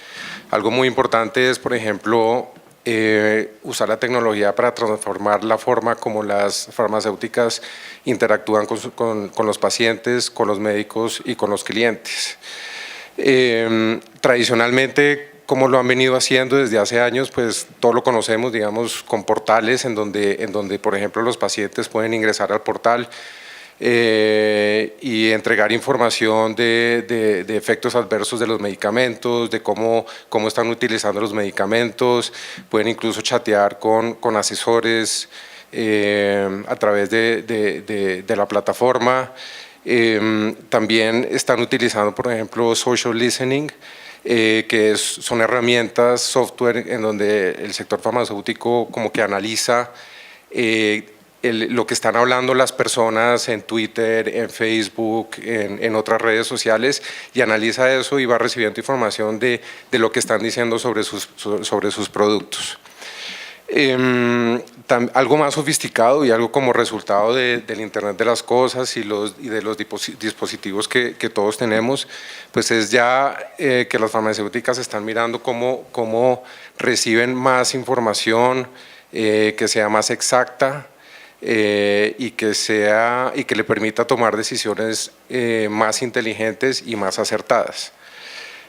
Algo muy importante es, por ejemplo, usar la tecnología para transformar la forma como las farmacéuticas interactúan con los pacientes, con los médicos y con los clientes. Tradicionalmente, como lo han venido haciendo desde hace años, pues todo lo conocemos, digamos, con portales en donde, por ejemplo, los pacientes pueden ingresar al portal y entregar información de efectos adversos de los medicamentos, de cómo están utilizando los medicamentos, pueden incluso chatear con asesores a través de la plataforma. También están utilizando, por ejemplo, social listening, que son herramientas, software en donde el sector farmacéutico como que analiza lo que están hablando las personas en Twitter, en Facebook, en otras redes sociales, y analiza eso y va recibiendo información de lo que están diciendo sobre sus productos. Algo más sofisticado y algo como resultado del Internet de las cosas y de los dispositivos que todos tenemos, pues es ya que las farmacéuticas están mirando cómo reciben más información que sea más exacta, y que le permita tomar decisiones más inteligentes y más acertadas.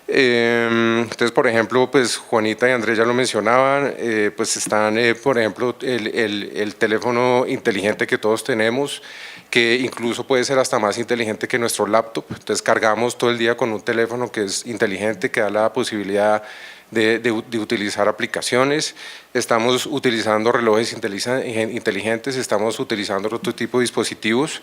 Entonces, por ejemplo, pues Juanita y Andrés ya lo mencionaban, pues están, por ejemplo, el teléfono inteligente que todos tenemos, que incluso puede ser hasta más inteligente que nuestro laptop. Entonces cargamos todo el día con un teléfono que es inteligente, que da la posibilidad de utilizar aplicaciones, estamos utilizando relojes inteligentes, estamos utilizando otro tipo de dispositivos.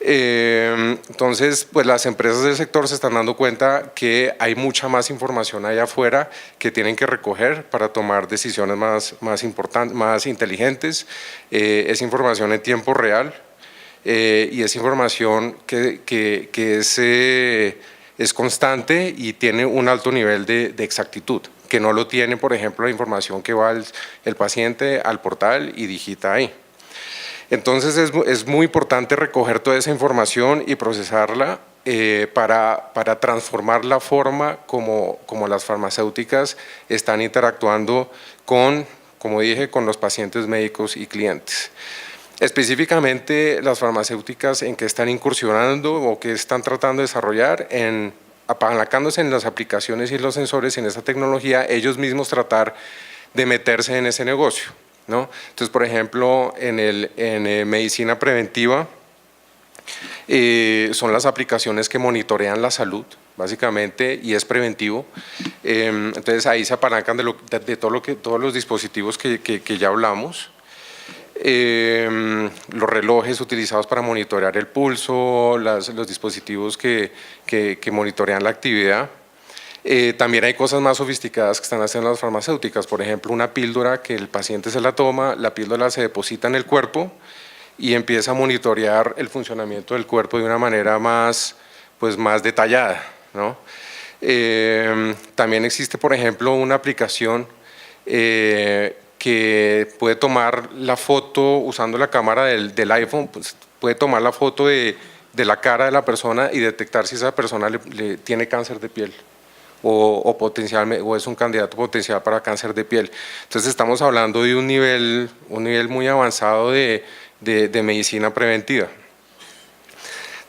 Entonces, pues las empresas del sector se están dando cuenta que hay mucha más información allá afuera que tienen que recoger para tomar decisiones más importantes, más inteligentes. Es información en tiempo real y es información que es constante y tiene un alto nivel de exactitud, que no lo tiene, por ejemplo, la información que va el paciente al portal y digita ahí. Entonces es muy importante recoger toda esa información y procesarla para transformar la forma como las farmacéuticas están interactuando con, como dije, con los pacientes, médicos y clientes. Específicamente las farmacéuticas en que están incursionando o que están tratando de desarrollar, apalancándose en las aplicaciones y los sensores en esa tecnología, ellos mismos tratar de meterse en ese negocio, ¿no? Entonces, por ejemplo, en medicina preventiva son las aplicaciones que monitorean la salud, básicamente, y es preventivo. Entonces, ahí se apalancan de todos los dispositivos que ya hablamos. Los relojes utilizados para monitorear el pulso, los dispositivos que monitorean la actividad. También hay cosas más sofisticadas que están haciendo las farmacéuticas, por ejemplo, una píldora que el paciente se la toma, la píldora se deposita en el cuerpo y empieza a monitorear el funcionamiento del cuerpo de una manera más detallada, ¿no? También existe, por ejemplo, una aplicación que puede tomar la foto usando la cámara del iPhone, pues, puede tomar la foto de la cara de la persona y detectar si esa persona le tiene cáncer de piel o es un candidato potencial para cáncer de piel. Entonces estamos hablando de un nivel muy avanzado de medicina preventiva.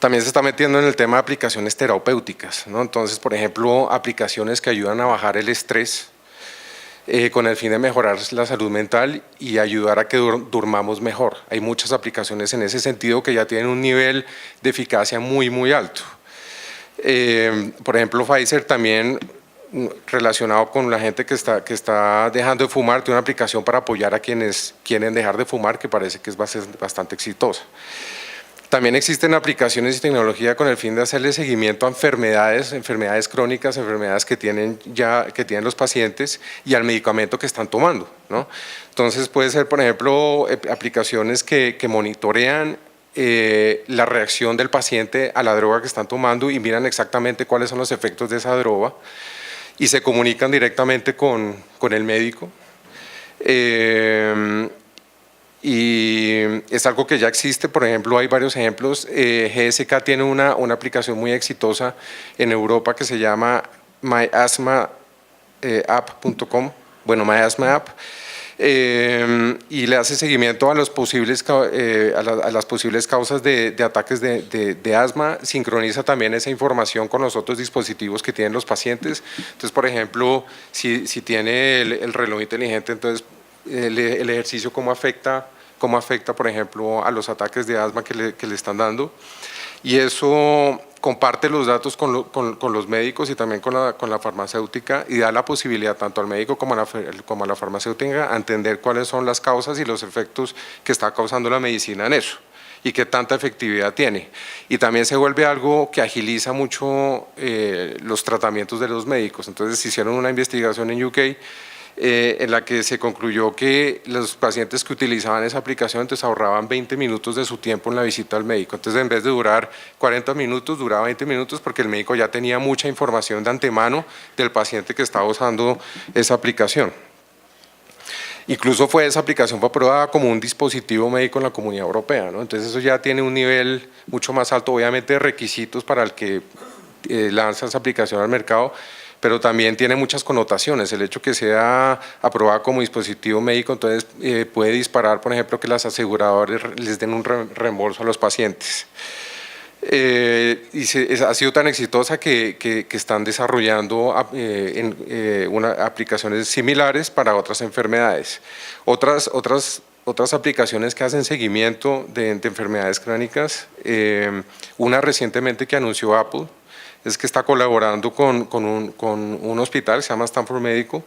También se está metiendo en el tema de aplicaciones terapéuticas, ¿no? Entonces, por ejemplo, aplicaciones que ayudan a bajar el estrés con el fin de mejorar la salud mental y ayudar a que durmamos mejor. Hay muchas aplicaciones en ese sentido que ya tienen un nivel de eficacia muy alto. Por ejemplo, Pfizer también, relacionado con la gente que está dejando de fumar, tiene una aplicación para apoyar a quienes quieren dejar de fumar, que parece que es bastante exitosa. También existen aplicaciones y tecnología con el fin de hacerle seguimiento a enfermedades crónicas, enfermedades que tienen los pacientes y al medicamento que están tomando, ¿no? Entonces puede ser, por ejemplo, aplicaciones que monitorean la reacción del paciente a la droga que están tomando y miran exactamente cuáles son los efectos de esa droga y se comunican directamente con el médico. Y es algo que ya existe, por ejemplo, hay varios ejemplos. GSK tiene una aplicación muy exitosa en Europa que se llama myasthmaapp.com, myasthma app, y le hace seguimiento a las posibles causas de ataques de asma, sincroniza también esa información con los otros dispositivos que tienen los pacientes. Entonces, por ejemplo, si tiene el reloj inteligente, entonces el ejercicio cómo afecta, por ejemplo, a los ataques de asma que le están dando, y eso comparte los datos con los médicos y también con la farmacéutica y da la posibilidad tanto al médico como a la farmacéutica a entender cuáles son las causas y los efectos que está causando la medicina en eso y qué tanta efectividad tiene. Y también se vuelve algo que agiliza mucho los tratamientos de los médicos. Entonces se hicieron una investigación en UK en la que se concluyó que los pacientes que utilizaban esa aplicación entonces ahorraban 20 minutos de su tiempo en la visita al médico. Entonces, en vez de durar 40 minutos, duraba 20 minutos porque el médico ya tenía mucha información de antemano del paciente que estaba usando esa aplicación. Incluso esa aplicación fue aprobada como un dispositivo médico en la Comunidad Europea, ¿no? Entonces eso ya tiene un nivel mucho más alto, obviamente, de requisitos para el que lanza esa aplicación al mercado, pero también tiene muchas connotaciones. El hecho que sea aprobada como dispositivo médico, entonces puede disparar, por ejemplo, que las aseguradoras les den un reembolso a los pacientes. Ha sido tan exitosa que están desarrollando aplicaciones similares para otras enfermedades. Otras aplicaciones que hacen seguimiento de enfermedades crónicas, una recientemente que anunció Apple, es que está colaborando con un hospital que se llama Stanford Medical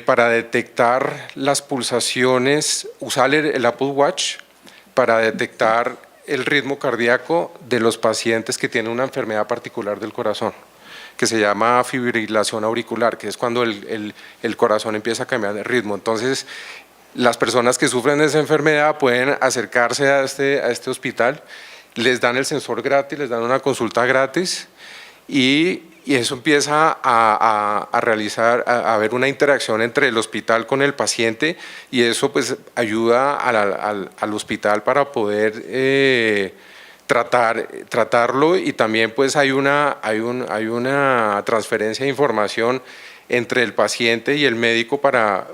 para detectar las pulsaciones, usar el Apple Watch para detectar el ritmo cardíaco de los pacientes que tienen una enfermedad particular del corazón, que se llama fibrilación auricular, que es cuando el corazón empieza a cambiar de ritmo. Entonces, las personas que sufren de esa enfermedad pueden acercarse a este hospital, les dan el sensor gratis, les dan una consulta gratis y eso empieza a realizar, a haber una interacción entre el hospital con el paciente y eso pues ayuda al hospital para poder tratarlo y también pues hay una transferencia de información entre el paciente y el médico para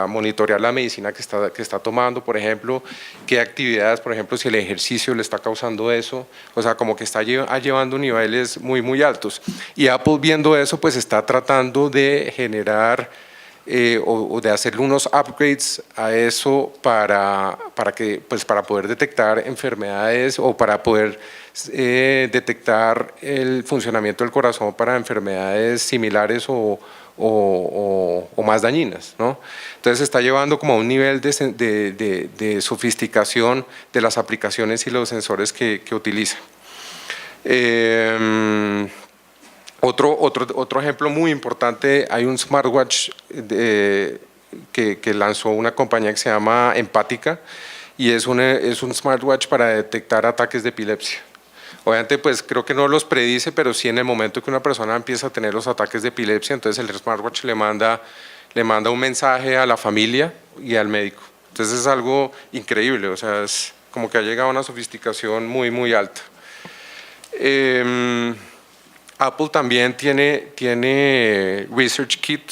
monitorear la medicina que está tomando, por ejemplo, qué actividades, por ejemplo, si el ejercicio le está causando eso, o sea, como que está llevando niveles muy altos. Y Apple viendo eso, pues está tratando de generar o de hacerle unos upgrades a eso para poder detectar enfermedades o para poder detectar el funcionamiento del corazón para enfermedades similares o más dañinas, ¿no? Entonces está llevando como a un nivel de sofisticación de las aplicaciones y los sensores que utiliza. Otro ejemplo muy importante, hay un smartwatch que lanzó una compañía que se llama Empática y es un smartwatch para detectar ataques de epilepsia. Obviamente, pues creo que no los predice, pero sí en el momento que una persona empieza a tener los ataques de epilepsia, entonces el smartwatch le manda un mensaje a la familia y al médico. Entonces es algo increíble, o sea, es como que ha llegado a una sofisticación muy alta. Apple también tiene ResearchKit,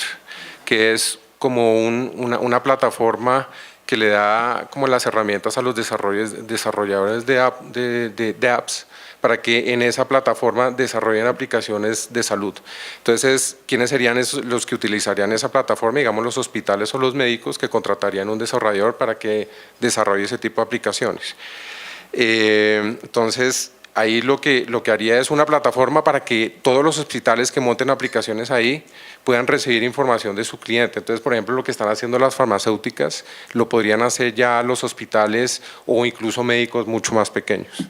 que es como una plataforma que le da como las herramientas a los desarrolladores de apps para que en esa plataforma desarrollen aplicaciones de salud. Entonces, ¿quiénes serían los que utilizarían esa plataforma? Digamos, los hospitales o los médicos que contratarían un desarrollador para que desarrolle ese tipo de aplicaciones. Entonces, ahí lo que haría es una plataforma para que todos los hospitales que monten aplicaciones ahí puedan recibir información de su cliente. Entonces, por ejemplo, lo que están haciendo las farmacéuticas, lo podrían hacer ya los hospitales o incluso médicos mucho más pequeños.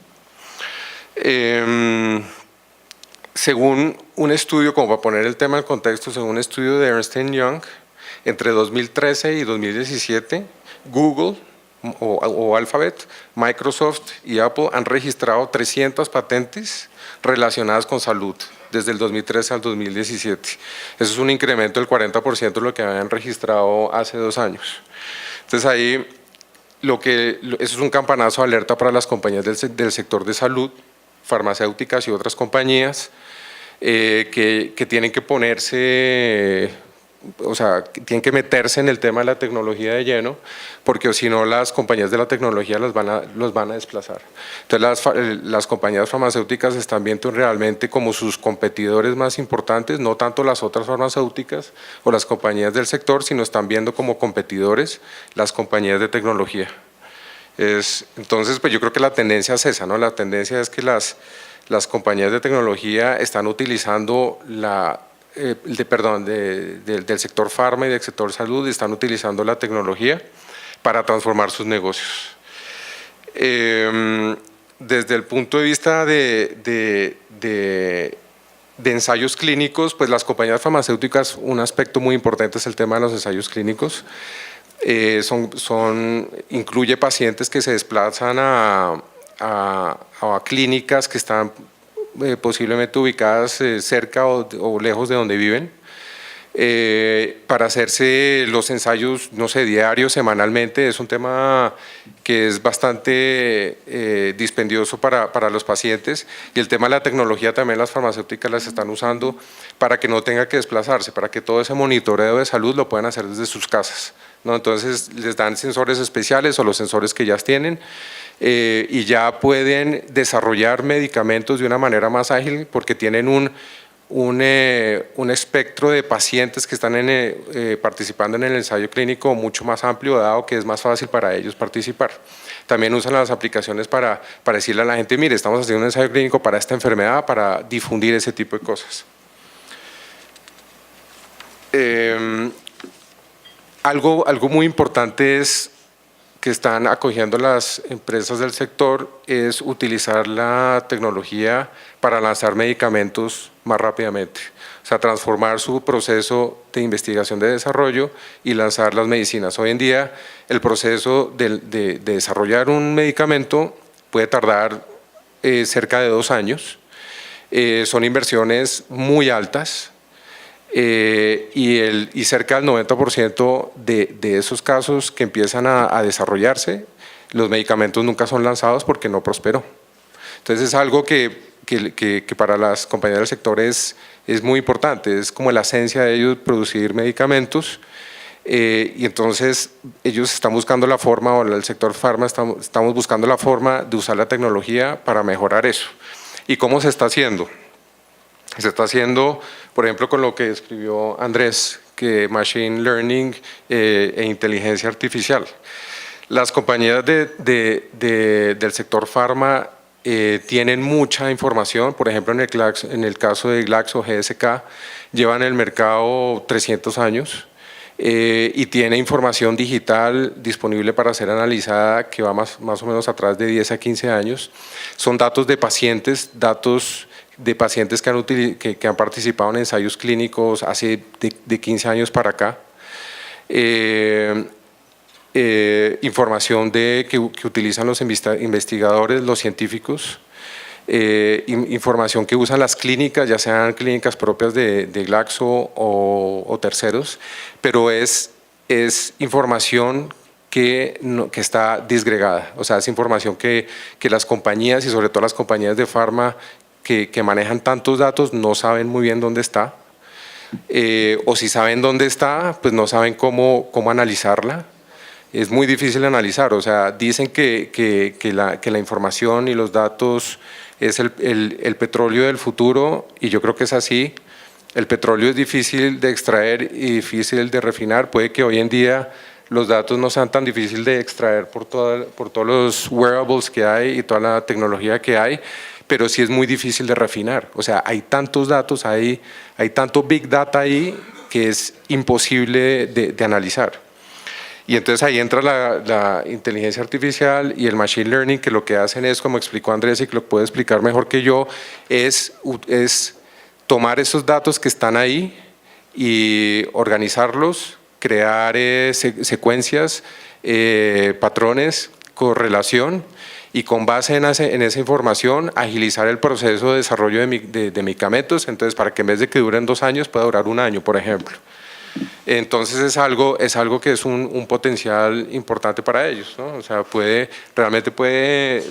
Según un estudio, como para poner el tema en contexto, según un estudio de Ernst & Young, entre 2013 y 2017, Google o Alphabet, Microsoft y Apple han registrado 300 patentes relacionadas con salud desde el 2013 al 2017. Eso es un incremento del 40% de lo que habían registrado hace 2 años. Entonces ahí eso es un campanazo de alerta para las compañías del sector de salud, farmacéuticas y otras compañías que tienen que ponerse, o sea, tienen que meterse en el tema de la tecnología de lleno, porque si no las compañías de la tecnología los van a desplazar. Entonces las compañías farmacéuticas están viendo realmente como sus competidores más importantes, no tanto las otras farmacéuticas o las compañías del sector, sino están viendo como competidores las compañías de tecnología. Entonces, pues yo creo que la tendencia es esa, ¿no? La tendencia es que las compañías de tecnología están utilizando del sector farma y del sector salud, están utilizando la tecnología para transformar sus negocios. Desde el punto de vista de ensayos clínicos, pues las compañías farmacéuticas, un aspecto muy importante es el tema de los ensayos clínicos. Incluye pacientes que se desplazan a clínicas que están posiblemente ubicadas cerca o lejos de donde viven, para hacerse los ensayos, no sé, diarios, semanalmente. Es un tema que es bastante dispendioso para los pacientes, y el tema de la tecnología también las farmacéuticas las están usando para que no tenga que desplazarse, para que todo ese monitoreo de salud lo puedan hacer desde sus casas, ¿no? Entonces les dan sensores especiales o los sensores que ya tienen y ya pueden desarrollar medicamentos de una manera más ágil porque tienen un espectro de pacientes que están participando en el ensayo clínico mucho más amplio, dado que es más fácil para ellos participar. También usan las aplicaciones para decirle a la gente, mire, estamos haciendo un ensayo clínico para esta enfermedad, para difundir ese tipo de cosas. Algo muy importante es que están acogiendo las empresas del sector es utilizar la tecnología para lanzar medicamentos más rápidamente. O sea, transformar su proceso de investigación de desarrollo y lanzar las medicinas. Hoy en día el proceso de desarrollar un medicamento puede tardar cerca de 2 años. Son inversiones muy altas. Y cerca del 90% de esos casos que empiezan a desarrollarse, los medicamentos nunca son lanzados porque no prosperó. Entonces es algo que para las compañías del sector es muy importante, es como la esencia de ellos producir medicamentos, y entonces ellos están buscando la forma, o el sector farma estamos buscando la forma de usar la tecnología para mejorar eso. ¿Y cómo se está haciendo? Se está haciendo, por ejemplo, con lo que escribió Andrés, que Machine Learning e inteligencia artificial. Las compañías del sector farma tienen mucha información, por ejemplo, en el caso de Glaxo GSK, llevan en el mercado 300 años y tiene información digital disponible para ser analizada que va más o menos atrás de 10 a 15 años. Son datos de pacientes, que han participado en ensayos clínicos hace de 15 años para acá. Información que utilizan los investigadores, los científicos, información que usan las clínicas, ya sean clínicas propias de Glaxo o terceros, pero es información que está disgregada, o sea, es información que las compañías y sobre todo las compañías de farma que manejan tantos datos no saben muy bien dónde está, o si saben dónde está, pues no saben cómo analizarla. Es muy difícil analizar, o sea, dicen que la información y los datos es el petróleo del futuro, y yo creo que es así. El petróleo es difícil de extraer y difícil de refinar. Puede que hoy en día los datos no sean tan difíciles de extraer por todos los wearables que hay y toda la tecnología que hay, pero sí es muy difícil de refinar. O sea, hay tantos datos, hay tanto big data ahí que es imposible de analizar. Y entonces ahí entra la inteligencia artificial y el machine learning, que lo que hacen es, como explicó Andrés y que lo puede explicar mejor que yo, es tomar esos datos que están ahí y organizarlos, crear secuencias, patrones, correlación, y con base en esa información agilizar el proceso de desarrollo de medicamentos, entonces para que en vez de que duren 2 años pueda durar 1 año, por ejemplo. Entonces es algo que es un potencial importante para ellos, ¿no? O sea, realmente puede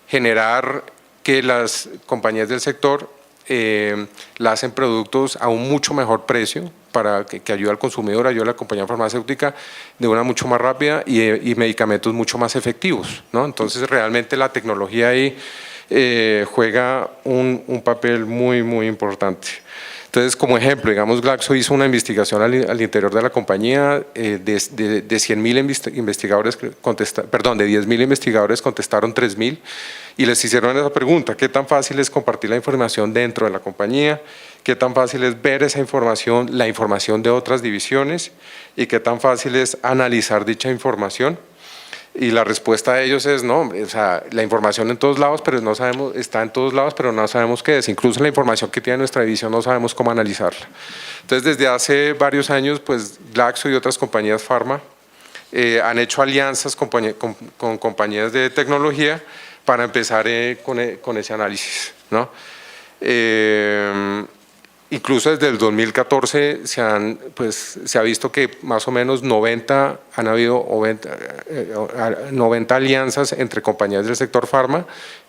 generar que las compañías del sector hacen productos a un mucho mejor precio para que ayude al consumidor, ayude a la compañía farmacéutica de una mucho más rápida y medicamentos mucho más efectivos, ¿no? Entonces realmente la tecnología ahí juega un papel muy, muy importante. Entonces, como ejemplo, digamos, Glaxo hizo una investigación al interior de la compañía, de 100.000 investigadores contestaron, de 10.000 investigadores contestaron 3.000 y les hicieron esa pregunta: ¿qué tan fácil es compartir la información dentro de la compañía? ¿Qué tan fácil es ver esa información, la información de otras divisiones? ¿Y qué tan fácil es analizar dicha información? Y la respuesta de ellos es no, o sea, la información en todos lados, pero no sabemos, está en todos lados, pero no sabemos qué es. Incluso la información que tiene nuestra división no sabemos cómo analizarla. Entonces, desde hace varios años, pues Glaxo y otras compañías farma han hecho alianzas con compañías de tecnología para empezar con ese análisis, ¿no? Incluso desde el 2014 se ha visto que más o menos 90 alianzas entre compañías del sector farma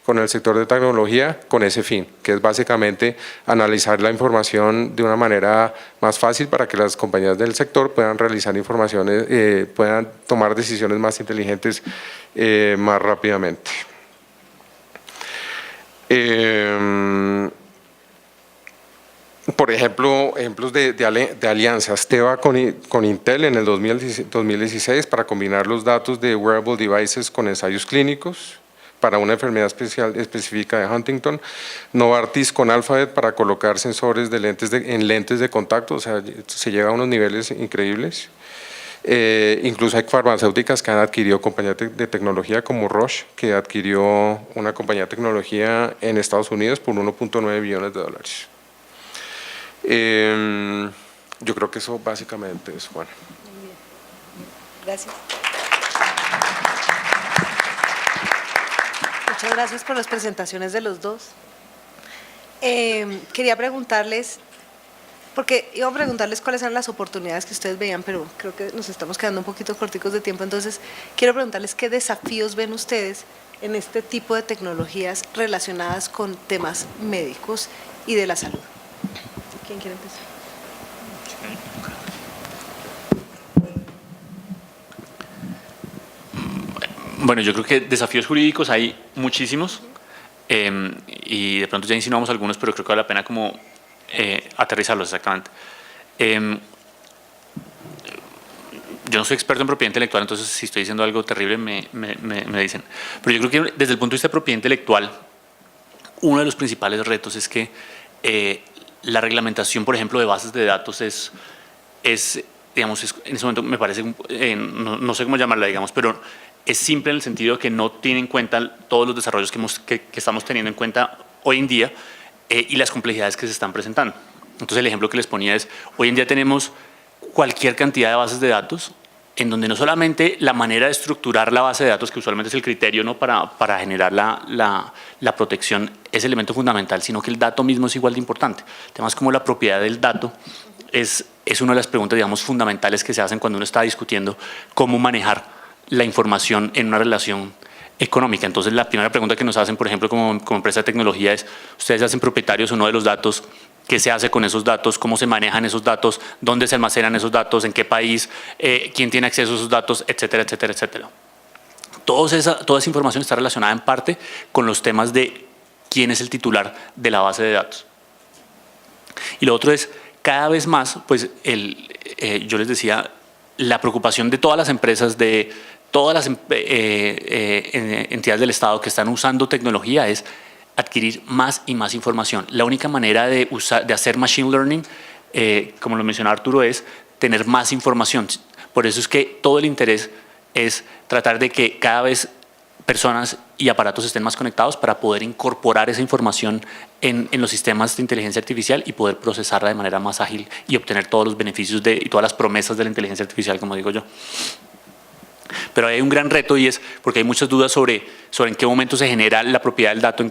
con el sector de tecnología con ese fin, que es básicamente analizar la información de una manera más fácil para que las compañías del sector puedan realizar puedan tomar decisiones más inteligentes más rápidamente. Por ejemplo, ejemplos de alianzas. Teva con Intel en el 2016 para combinar los datos de wearable devices con ensayos clínicos para una enfermedad específica de Huntington. Novartis con Alphabet para colocar sensores en lentes de contacto, o sea, se llega a unos niveles increíbles. Incluso hay farmacéuticas que han adquirido compañías de tecnología como Roche, que adquirió una compañía de tecnología en Estados Unidos por 1.9 billones de dólares. Yo creo que eso básicamente es bueno. Gracias. Muchas gracias por las presentaciones de los dos. Quería preguntarles, porque iba a preguntarles cuáles eran las oportunidades que ustedes veían, pero creo que nos estamos quedando un poquito corticos de tiempo, entonces quiero preguntarles qué desafíos ven ustedes en este tipo de tecnologías relacionadas con temas médicos y de la salud. ¿Quién quiere empezar? Bueno, yo creo que desafíos jurídicos hay muchísimos y de pronto ya insinuamos algunos, pero creo que vale la pena como aterrizarlos exactamente. Yo no soy experto en propiedad intelectual, entonces si estoy diciendo algo terrible me dicen. Pero yo creo que desde el punto de vista de propiedad intelectual, uno de los principales retos es que la reglamentación, por ejemplo, de bases de datos digamos, en ese momento me parece, no sé cómo llamarla, digamos, pero es simple en el sentido de que no tiene en cuenta todos los desarrollos que estamos teniendo en cuenta hoy en día y las complejidades que se están presentando. Entonces el ejemplo que les ponía es, hoy en día tenemos cualquier cantidad de bases de datos en donde no solamente la manera de estructurar la base de datos, que usualmente es el criterio, ¿no?, para generar la protección, es elemento fundamental, sino que el dato mismo es igual de importante. Temas como la propiedad del dato es una de las preguntas, digamos, fundamentales que se hacen cuando uno está discutiendo cómo manejar la información en una relación económica. Entonces, la primera pregunta que nos hacen, por ejemplo, como empresa de tecnología es, ¿ustedes se hacen propietarios o no de los datos? ¿Qué se hace con esos datos? ¿Cómo se manejan esos datos? ¿Dónde se almacenan esos datos? ¿En qué país? ¿Quién tiene acceso a esos datos? Etcétera, etcétera, etcétera. Toda esa información está relacionada en parte con los temas de quién es el titular de la base de datos. Y lo otro es, cada vez más, pues yo les decía, la preocupación de todas las empresas, de todas las entidades del Estado que están usando tecnología es adquirir más y más información. La única manera de hacer machine learning, como lo mencionaba Arturo, es tener más información. Por eso es que todo el interés es tratar de que cada vez personas y aparatos estén más conectados para poder incorporar esa información en los sistemas de inteligencia artificial y poder procesarla de manera más ágil y obtener todos los beneficios y todas las promesas de la inteligencia artificial, como digo yo. Pero hay un gran reto y es porque hay muchas dudas sobre en qué momento se genera la propiedad del dato, en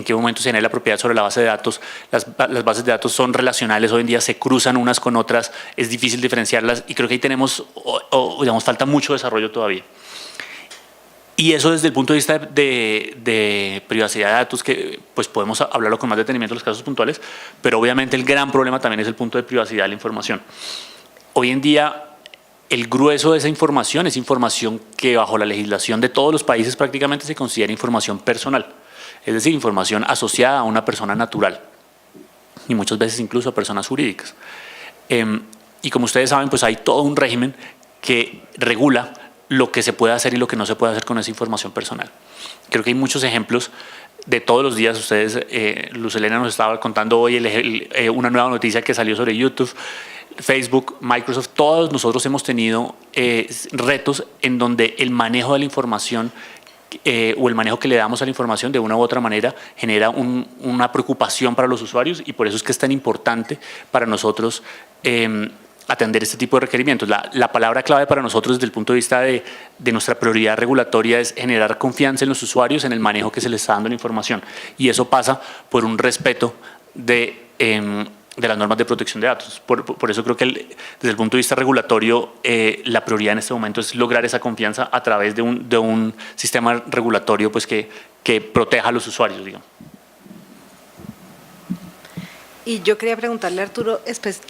qué momento se genera la propiedad sobre la base de datos. Las bases de datos son relacionales, hoy en día se cruzan unas con otras, es difícil diferenciarlas y creo que ahí tenemos, digamos, falta mucho desarrollo todavía. Y eso desde el punto de vista de privacidad de datos, que pues podemos hablarlo con más detenimiento en los casos puntuales, pero obviamente el gran problema también es el punto de privacidad de la información. Hoy en día el grueso de esa información es información que bajo la legislación de todos los países prácticamente se considera información personal, es decir, información asociada a una persona natural y muchas veces incluso a personas jurídicas. Y como ustedes saben, pues hay todo un régimen que regula lo que se puede hacer y lo que no se puede hacer con esa información personal. Creo que hay muchos ejemplos de todos los días. Ustedes, Luz Helena nos estaba contando hoy una nueva noticia que salió sobre YouTube, Facebook, Microsoft. Todos nosotros hemos tenido retos en donde el manejo de la información o el manejo que le damos a la información de una u otra manera genera una preocupación para los usuarios y por eso es que es tan importante para nosotros atender este tipo de requerimientos. La palabra clave para nosotros desde el punto de vista de nuestra prioridad regulatoria es generar confianza en los usuarios en el manejo que se les está dando la información y eso pasa por un respeto de las normas de protección de datos. Por eso creo que desde el punto de vista regulatorio la prioridad en este momento es lograr esa confianza a través de un sistema regulatorio pues, que proteja a los usuarios, digamos. Y yo quería preguntarle a Arturo,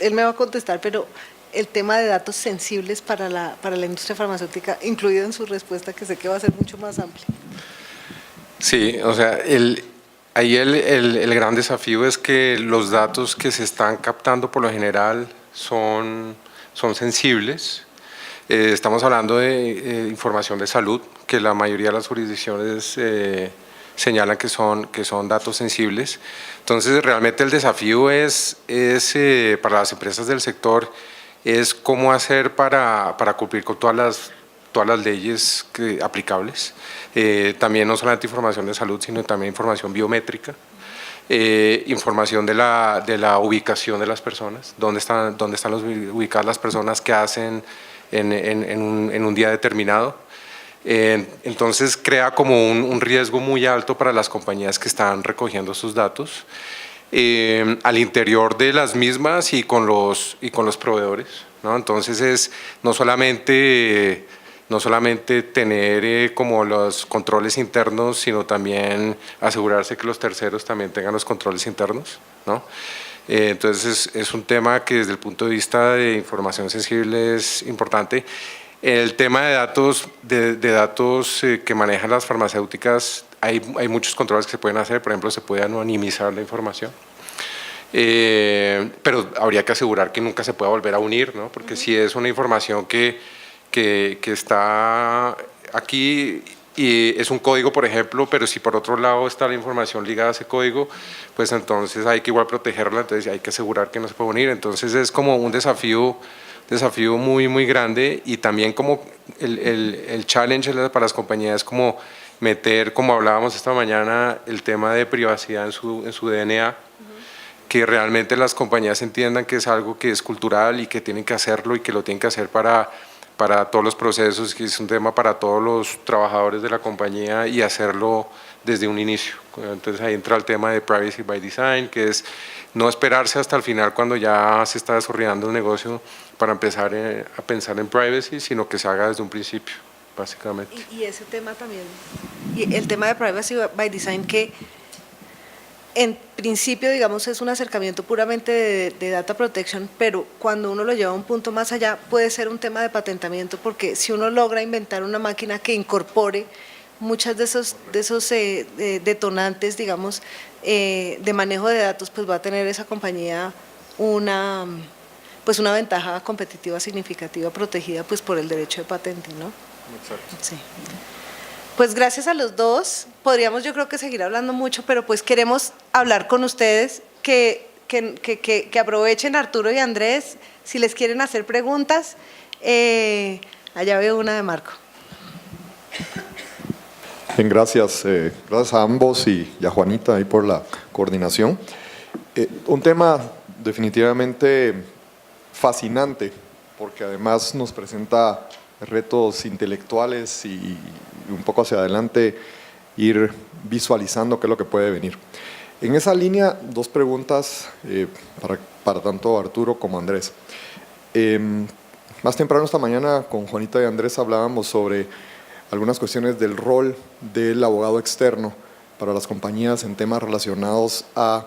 él me va a contestar, pero el tema de datos sensibles para la industria farmacéutica, incluido en su respuesta, que sé que va a ser mucho más amplia. Sí, o sea, Ahí el gran desafío es que los datos que se están captando por lo general son sensibles. Estamos hablando de información de salud, que la mayoría de las jurisdicciones señalan que son datos sensibles. Entonces, realmente el desafío es para las empresas del sector, es cómo hacer para cumplir con todas las leyes aplicables. También no solamente información de salud, sino también información biométrica. Información de la ubicación de las personas, dónde están ubicadas las personas que hacen en un día determinado. Entonces crea como un riesgo muy alto para las compañías que están recogiendo sus datos al interior de las mismas y con los proveedores, ¿no? Entonces es no solamente tener como los controles internos, sino también asegurarse que los terceros también tengan los controles internos, ¿no? Entonces es un tema que desde el punto de vista de información sensible es importante. El tema de datos, que manejan las farmacéuticas, hay muchos controles que se pueden hacer. Por ejemplo, se puede anonimizar la información, pero habría que asegurar que nunca se pueda volver a unir, ¿no? Porque si es una información que está aquí y es un código, por ejemplo, pero si por otro lado está la información ligada a ese código, pues entonces hay que igual protegerla, entonces hay que asegurar que no se puede unir. Entonces es como un desafío muy, muy grande, y también como el challenge para las compañías, como meter, como hablábamos esta mañana, el tema de privacidad en su DNA, que realmente las compañías entiendan que es algo que es cultural y que tienen que hacerlo y que lo tienen que hacer para todos los procesos, que es un tema para todos los trabajadores de la compañía, y hacerlo desde un inicio. Entonces ahí entra el tema de Privacy by Design, que es no esperarse hasta el final cuando ya se está desarrollando el negocio para empezar a pensar en privacy, sino que se haga desde un principio, básicamente. Y ese tema también, y el tema de Privacy by Design, que en principio, digamos, es un acercamiento puramente de data protection, pero cuando uno lo lleva a un punto más allá, puede ser un tema de patentamiento, porque si uno logra inventar una máquina que incorpore muchas de esos detonantes, digamos, de manejo de datos, pues va a tener esa compañía una ventaja competitiva significativa, protegida pues por el derecho de patente, ¿no? Exacto. Sí. Pues gracias a los dos. Podríamos, yo creo, que seguir hablando mucho, pero pues queremos hablar con ustedes, que aprovechen, Arturo y Andrés, si les quieren hacer preguntas. Allá veo una de Marco. Bien, gracias. Gracias a ambos y a Juanita ahí por la coordinación. Un tema definitivamente fascinante, porque además nos presenta retos intelectuales y un poco hacia adelante ir visualizando qué es lo que puede venir. En esa línea, dos preguntas para tanto Arturo como Andrés. Más temprano esta mañana con Juanita y Andrés hablábamos sobre algunas cuestiones del rol del abogado externo para las compañías en temas relacionados a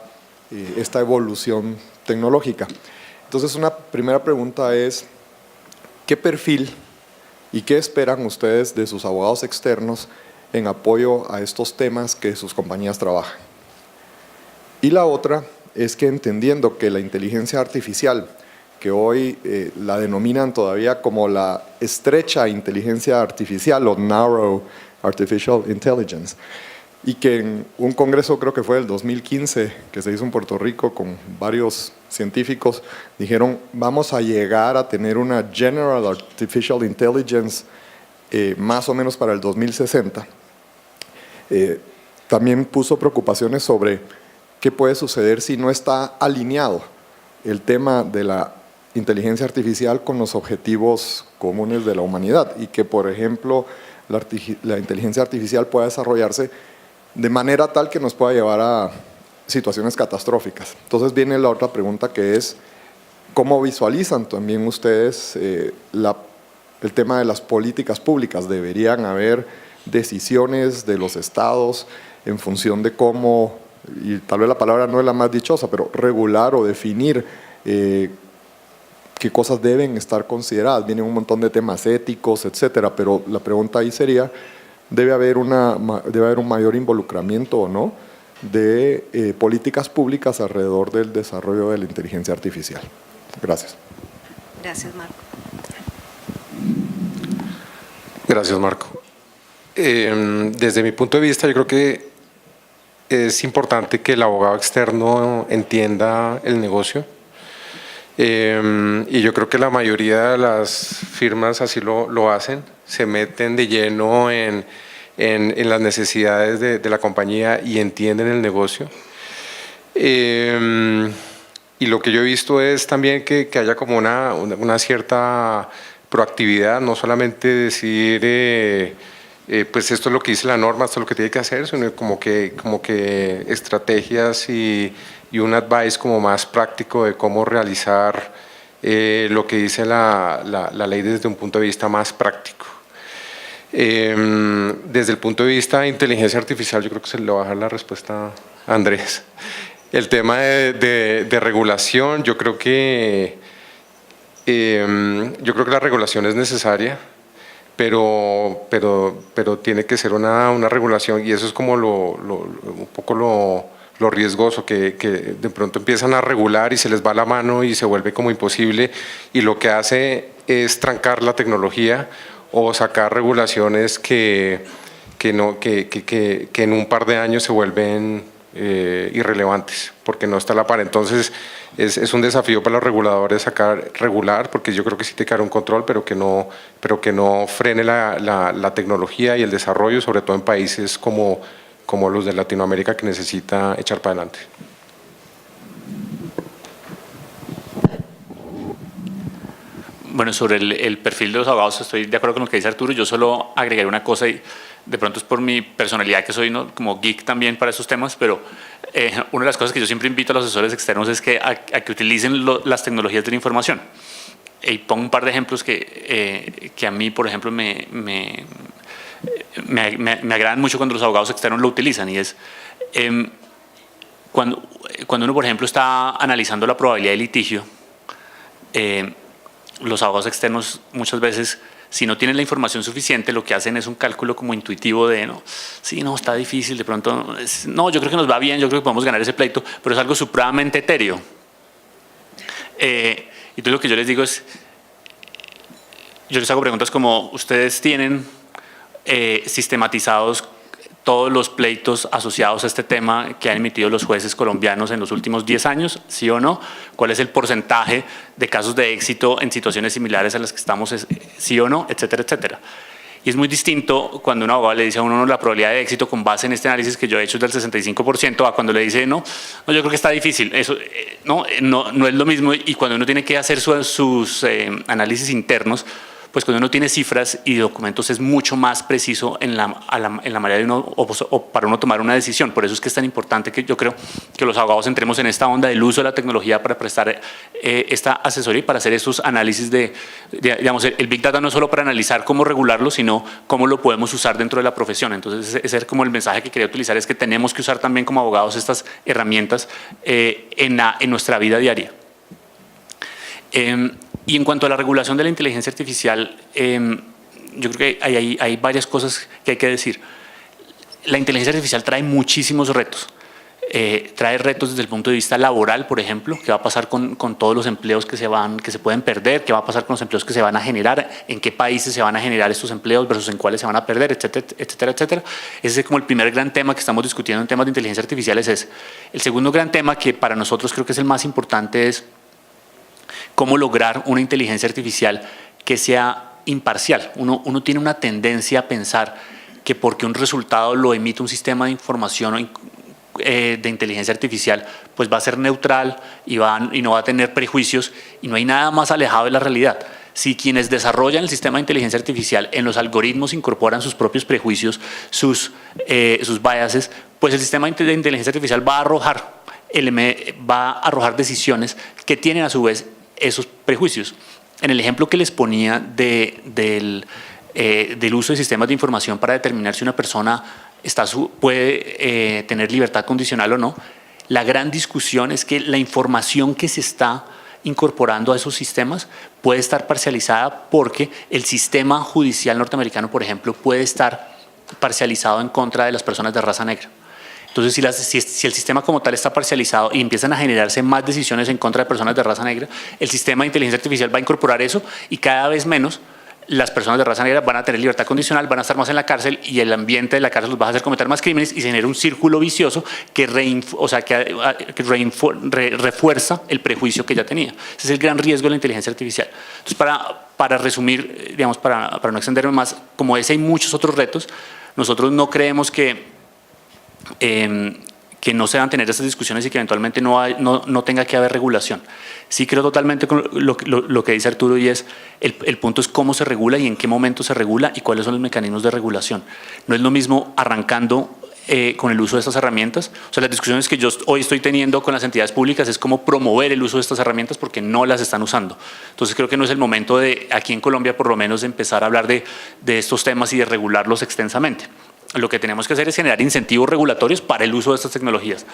esta evolución tecnológica. Entonces, una primera pregunta es, ¿qué perfil y qué esperan ustedes de sus abogados externos en apoyo a estos temas que sus compañías trabajan? Y la otra es que, entendiendo que la inteligencia artificial, que hoy la denominan todavía como la estrecha inteligencia artificial o narrow artificial intelligence, y que en un congreso, creo que fue el 2015, que se hizo en Puerto Rico con varios científicos, dijeron, vamos a llegar a tener una general artificial intelligence más o menos para el 2060. También puso preocupaciones sobre qué puede suceder si no está alineado el tema de la inteligencia artificial con los objetivos comunes de la humanidad, y que, por ejemplo, la inteligencia artificial pueda desarrollarse de manera tal que nos pueda llevar a situaciones catastróficas. Entonces viene la otra pregunta, que es, ¿cómo visualizan también ustedes el tema de las políticas públicas? ¿Deberían haber decisiones de los estados en función de cómo, y tal vez la palabra no es la más dichosa, pero regular o definir qué cosas deben estar consideradas? Vienen un montón de temas éticos, etcétera, pero la pregunta ahí sería, ¿debe haber un mayor involucramiento o no de políticas públicas alrededor del desarrollo de la inteligencia artificial. Gracias. Gracias, Marco. Gracias, Marco. Desde mi punto de vista, yo creo que es importante que el abogado externo entienda el negocio. Y yo creo que la mayoría de las firmas así lo hacen, se meten de lleno en las necesidades de la compañía y entienden el negocio. Y lo que yo he visto es también que haya como una cierta proactividad, no solamente decir, pues esto es lo que dice la norma, esto es lo que tiene que hacer, sino como que estrategias y un advice como más práctico de cómo realizar lo que dice la ley desde un punto de vista más práctico. Desde el punto de vista de inteligencia artificial, yo creo que se le va a dejar la respuesta a Andrés. El tema de regulación, yo creo que la regulación es necesaria, pero tiene que ser una regulación, y eso es como un poco lo riesgoso, que de pronto empiezan a regular y se les va la mano y se vuelve como imposible, y lo que hace es trancar la tecnología o sacar regulaciones que en un par de años se vuelven irrelevantes, porque no está a la par. Entonces es un desafío para los reguladores regular, porque yo creo que sí tiene que haber un control, pero que no frene la tecnología y el desarrollo, sobre todo en países como los de Latinoamérica, que necesita echar para adelante. Bueno, sobre el perfil de los abogados estoy de acuerdo con lo que dice Arturo. Yo solo agregaré una cosa, y de pronto es por mi personalidad, que soy, ¿no?, como geek también para estos temas, pero una de las cosas que yo siempre invito a los asesores externos es a que utilicen las tecnologías de la información. Y pongo un par de ejemplos que a mí, por ejemplo, me agradan mucho cuando los abogados externos lo utilizan, y es cuando uno, por ejemplo, está analizando la probabilidad de litigio. Los abogados externos muchas veces, si no tienen la información suficiente, lo que hacen es un cálculo como intuitivo de, no, sí, no, está difícil, de pronto, no, yo creo que nos va bien, yo creo que podemos ganar ese pleito, pero es algo supremamente etéreo. Entonces lo que yo les digo es, yo les hago preguntas como, ¿ustedes tienen sistematizados todos los pleitos asociados a este tema que han emitido los jueces colombianos en los últimos 10 años, sí o no? ¿Cuál es el porcentaje de casos de éxito en situaciones similares a las que estamos, sí o no, etcétera, etcétera? Y es muy distinto cuando un abogado le dice a uno la probabilidad de éxito con base en este análisis que yo he hecho es del 65%, a cuando le dice no, yo creo que está difícil. Eso no es lo mismo, y cuando uno tiene que hacer sus análisis internos, pues cuando uno tiene cifras y documentos es mucho más preciso en la manera de uno, o para uno tomar una decisión. Por eso es que es tan importante que yo creo que los abogados entremos en esta onda del uso de la tecnología para prestar esta asesoría y para hacer estos análisis digamos, el Big Data no es solo para analizar cómo regularlo, sino cómo lo podemos usar dentro de la profesión. Entonces ese es como el mensaje que quería utilizar, es que tenemos que usar también como abogados estas herramientas en nuestra vida diaria. Y en cuanto a la regulación de la inteligencia artificial, yo creo que hay varias cosas que hay que decir. La inteligencia artificial trae muchísimos retos. Trae retos desde el punto de vista laboral, por ejemplo, qué va a pasar con todos los empleos que se pueden perder, qué va a pasar con los empleos que se van a generar, en qué países se van a generar estos empleos versus en cuáles se van a perder, etcétera, etcétera, etcétera. Ese es como el primer gran tema que estamos discutiendo en temas de inteligencia artificial, es ese. El segundo gran tema, que para nosotros creo que es el más importante, es cómo lograr una inteligencia artificial que sea imparcial. Uno tiene una tendencia a pensar que porque un resultado lo emite un sistema de información de inteligencia artificial, pues va a ser neutral y no va a tener prejuicios, y no hay nada más alejado de la realidad. Si quienes desarrollan el sistema de inteligencia artificial en los algoritmos incorporan sus propios prejuicios, sus biases, pues el sistema de inteligencia artificial va a arrojar decisiones que tienen a su vez esos prejuicios. En el ejemplo que les ponía del uso de sistemas de información para determinar si una persona puede tener libertad condicional o no, la gran discusión es que la información que se está incorporando a esos sistemas puede estar parcializada, porque el sistema judicial norteamericano, por ejemplo, puede estar parcializado en contra de las personas de raza negra. Entonces, si el sistema como tal está parcializado y empiezan a generarse más decisiones en contra de personas de raza negra, el sistema de inteligencia artificial va a incorporar eso y cada vez menos las personas de raza negra van a tener libertad condicional, van a estar más en la cárcel y el ambiente de la cárcel los va a hacer cometer más crímenes y se genera un círculo vicioso que refuerza el prejuicio que ya tenía. Ese es el gran riesgo de la inteligencia artificial. Entonces, para resumir, digamos, para no extenderme más, como ese hay muchos otros retos, nosotros no creemos que no se van a tener esas discusiones y que eventualmente no tenga que haber regulación. Sí creo totalmente con lo que dice Arturo y es, el punto es cómo se regula y en qué momento se regula y cuáles son los mecanismos de regulación. No es lo mismo arrancando con el uso de estas herramientas. O sea, las discusiones que yo hoy estoy teniendo con las entidades públicas es cómo promover el uso de estas herramientas porque no las están usando. Entonces creo que no es el momento de, aquí en Colombia por lo menos, empezar a hablar de estos temas y de regularlos extensamente. Lo que tenemos que hacer es generar incentivos regulatorios para el uso de estas tecnologías.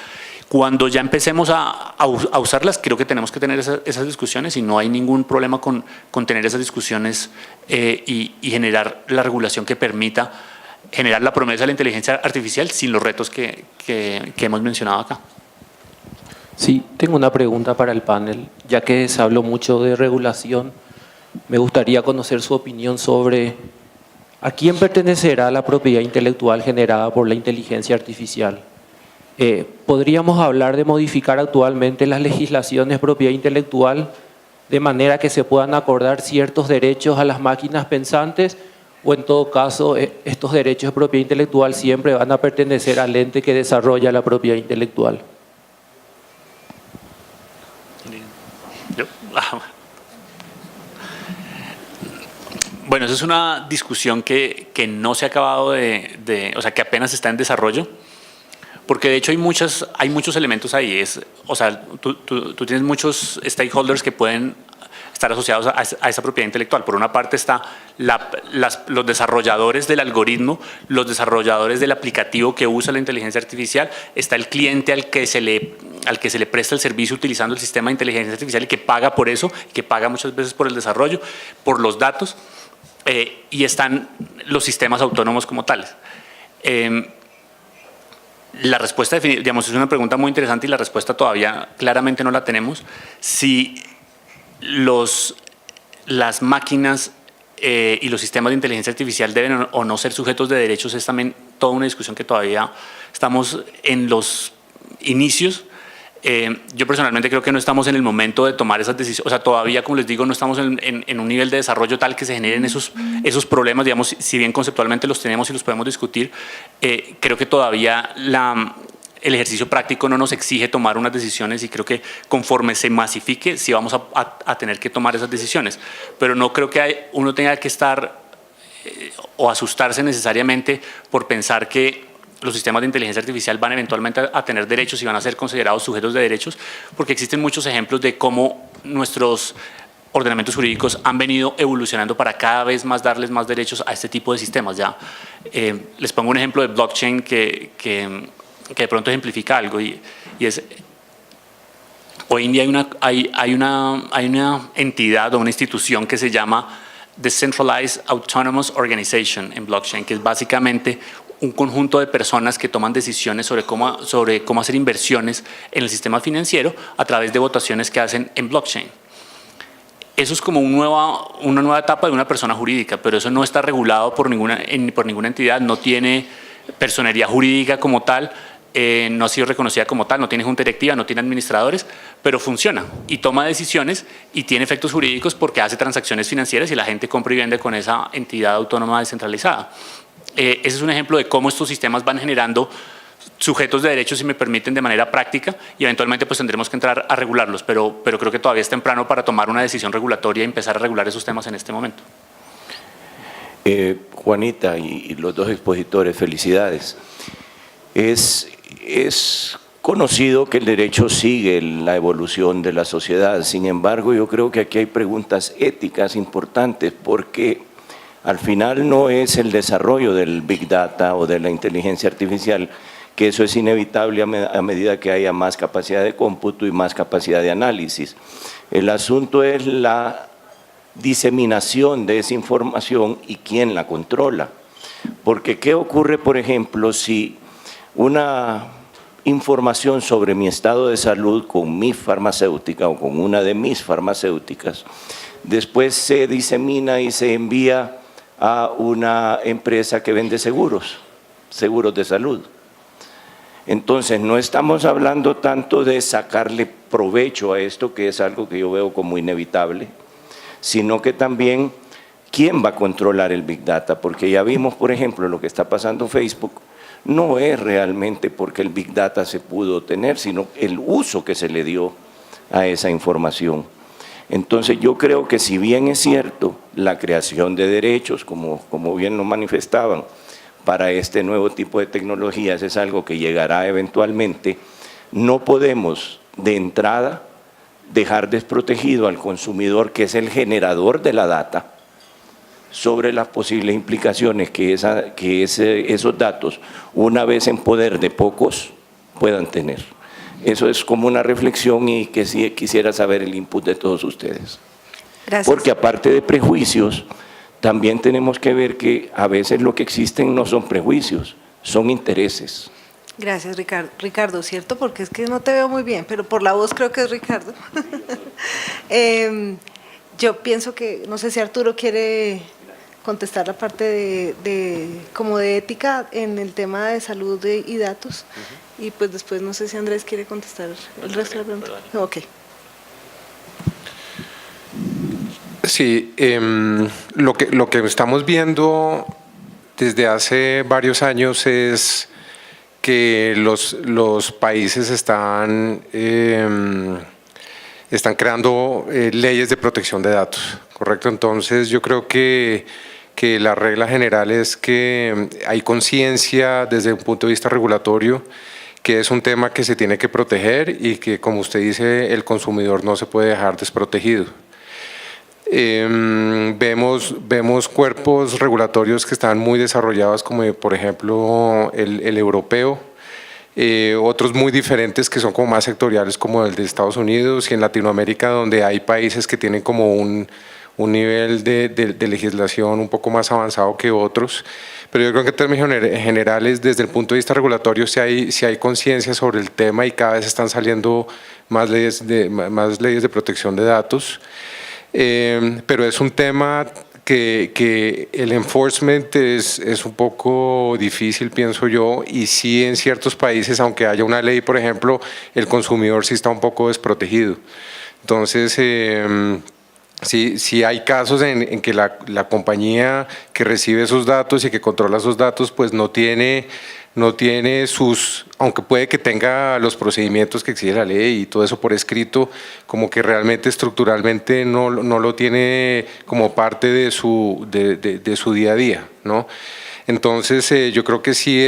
Cuando ya empecemos a usarlas, creo que tenemos que tener esas discusiones y no hay ningún problema con tener esas discusiones y generar la regulación que permita generar la promesa de la inteligencia artificial sin los retos que hemos mencionado acá. Sí, tengo una pregunta para el panel. Ya que se habló mucho de regulación, me gustaría conocer su opinión sobre ¿a quién pertenecerá la propiedad intelectual generada por la inteligencia artificial? ¿Podríamos hablar de modificar actualmente las legislaciones de propiedad intelectual de manera que se puedan acordar ciertos derechos a las máquinas pensantes? ¿O en todo caso, estos derechos de propiedad intelectual siempre van a pertenecer al ente que desarrolla la propiedad intelectual? Bueno, esa es una discusión que no se ha acabado o sea, que apenas está en desarrollo, porque de hecho hay muchos elementos ahí. O sea, tú tienes muchos stakeholders que pueden estar asociados a esa propiedad intelectual. Por una parte está los desarrolladores del algoritmo, los desarrolladores del aplicativo que usa la inteligencia artificial, está el cliente al que se le presta el servicio utilizando el sistema de inteligencia artificial y que paga por eso, que paga muchas veces por el desarrollo, por los datos. Y están los sistemas autónomos como tales. La respuesta, digamos, es una pregunta muy interesante y la respuesta todavía claramente no la tenemos. Si las máquinas y los sistemas de inteligencia artificial deben o no ser sujetos de derechos es también toda una discusión que todavía estamos en los inicios. Yo personalmente creo que no estamos en el momento de tomar esas decisiones, o sea, todavía, como les digo, no estamos en un nivel de desarrollo tal que se generen esos problemas, digamos, si bien conceptualmente los tenemos y los podemos discutir, creo que todavía el ejercicio práctico no nos exige tomar unas decisiones y creo que conforme se masifique sí vamos a tener que tomar esas decisiones, pero no creo que uno tenga que estar o asustarse necesariamente por pensar que los sistemas de inteligencia artificial van eventualmente a tener derechos y van a ser considerados sujetos de derechos, porque existen muchos ejemplos de cómo nuestros ordenamientos jurídicos han venido evolucionando para cada vez más darles más derechos a este tipo de sistemas. Ya les pongo un ejemplo de blockchain que de pronto ejemplifica algo y es, hoy en día hay una entidad o una institución que se llama Decentralized Autonomous Organization en blockchain, que es básicamente un conjunto de personas que toman decisiones sobre cómo hacer inversiones en el sistema financiero a través de votaciones que hacen en blockchain. Eso es como una nueva etapa de una persona jurídica, pero eso no está regulado por ninguna entidad, no tiene personería jurídica como tal, no ha sido reconocida como tal, no tiene junta directiva, no tiene administradores, pero funciona y toma decisiones y tiene efectos jurídicos porque hace transacciones financieras y la gente compra y vende con esa entidad autónoma descentralizada. Ese es un ejemplo de cómo estos sistemas van generando sujetos de derechos, si me permiten, de manera práctica y eventualmente pues tendremos que entrar a regularlos, pero creo que todavía es temprano para tomar una decisión regulatoria y empezar a regular esos temas en este momento. Juanita y los dos expositores, felicidades. Es conocido que el derecho sigue la evolución de la sociedad, sin embargo yo creo que aquí hay preguntas éticas importantes porque al final no es el desarrollo del Big Data o de la inteligencia artificial, que eso es inevitable a medida que haya más capacidad de cómputo y más capacidad de análisis. El asunto es la diseminación de esa información y quién la controla. Porque ¿qué ocurre, por ejemplo, si una información sobre mi estado de salud con mi farmacéutica o con una de mis farmacéuticas, después se disemina y se envía a una empresa que vende seguros de salud. Entonces, no estamos hablando tanto de sacarle provecho a esto, que es algo que yo veo como inevitable, sino que también, ¿quién va a controlar el Big Data? Porque ya vimos, por ejemplo, lo que está pasando en Facebook, no es realmente porque el Big Data se pudo tener, sino el uso que se le dio a esa información. Entonces, yo creo que si bien es cierto la creación de derechos, como bien lo manifestaban, para este nuevo tipo de tecnologías es algo que llegará eventualmente, no podemos de entrada dejar desprotegido al consumidor, que es el generador de la data, sobre las posibles implicaciones que esos datos, una vez en poder de pocos, puedan tener. Eso es como una reflexión y que sí quisiera saber el input de todos ustedes. Gracias. Porque aparte de prejuicios, también tenemos que ver que a veces lo que existen no son prejuicios, son intereses. Gracias, Ricardo, ¿cierto? Porque es que no te veo muy bien, pero por la voz creo que es Ricardo. Yo pienso que, no sé si Arturo quiere contestar la parte como de ética en el tema de salud y datos, y pues después no sé si Andrés quiere contestar el resto de la pregunta. Ok. Sí, lo que estamos viendo desde hace varios años es que los países están creando leyes de protección de datos, ¿correcto? Entonces yo creo que la regla general es que hay conciencia desde un punto de vista regulatorio que es un tema que se tiene que proteger y que, como usted dice, el consumidor no se puede dejar desprotegido. Vemos cuerpos regulatorios que están muy desarrollados, como por ejemplo el europeo, otros muy diferentes que son como más sectoriales, como el de Estados Unidos, y en Latinoamérica, donde hay países que tienen como un nivel de legislación un poco más avanzado que otros. Pero yo creo que en términos generales, desde el punto de vista regulatorio, sí hay conciencia sobre el tema y cada vez están saliendo más leyes de protección de datos. Pero es un tema que el enforcement es un poco difícil, pienso yo, y sí en ciertos países, aunque haya una ley, por ejemplo, el consumidor sí está un poco desprotegido. Entonces, sí hay casos en que la compañía que recibe esos datos y que controla esos datos, pues no tiene sus, aunque puede que tenga los procedimientos que exige la ley y todo eso por escrito, como que realmente estructuralmente no lo tiene como parte de su día a día, ¿no? Entonces yo creo que sí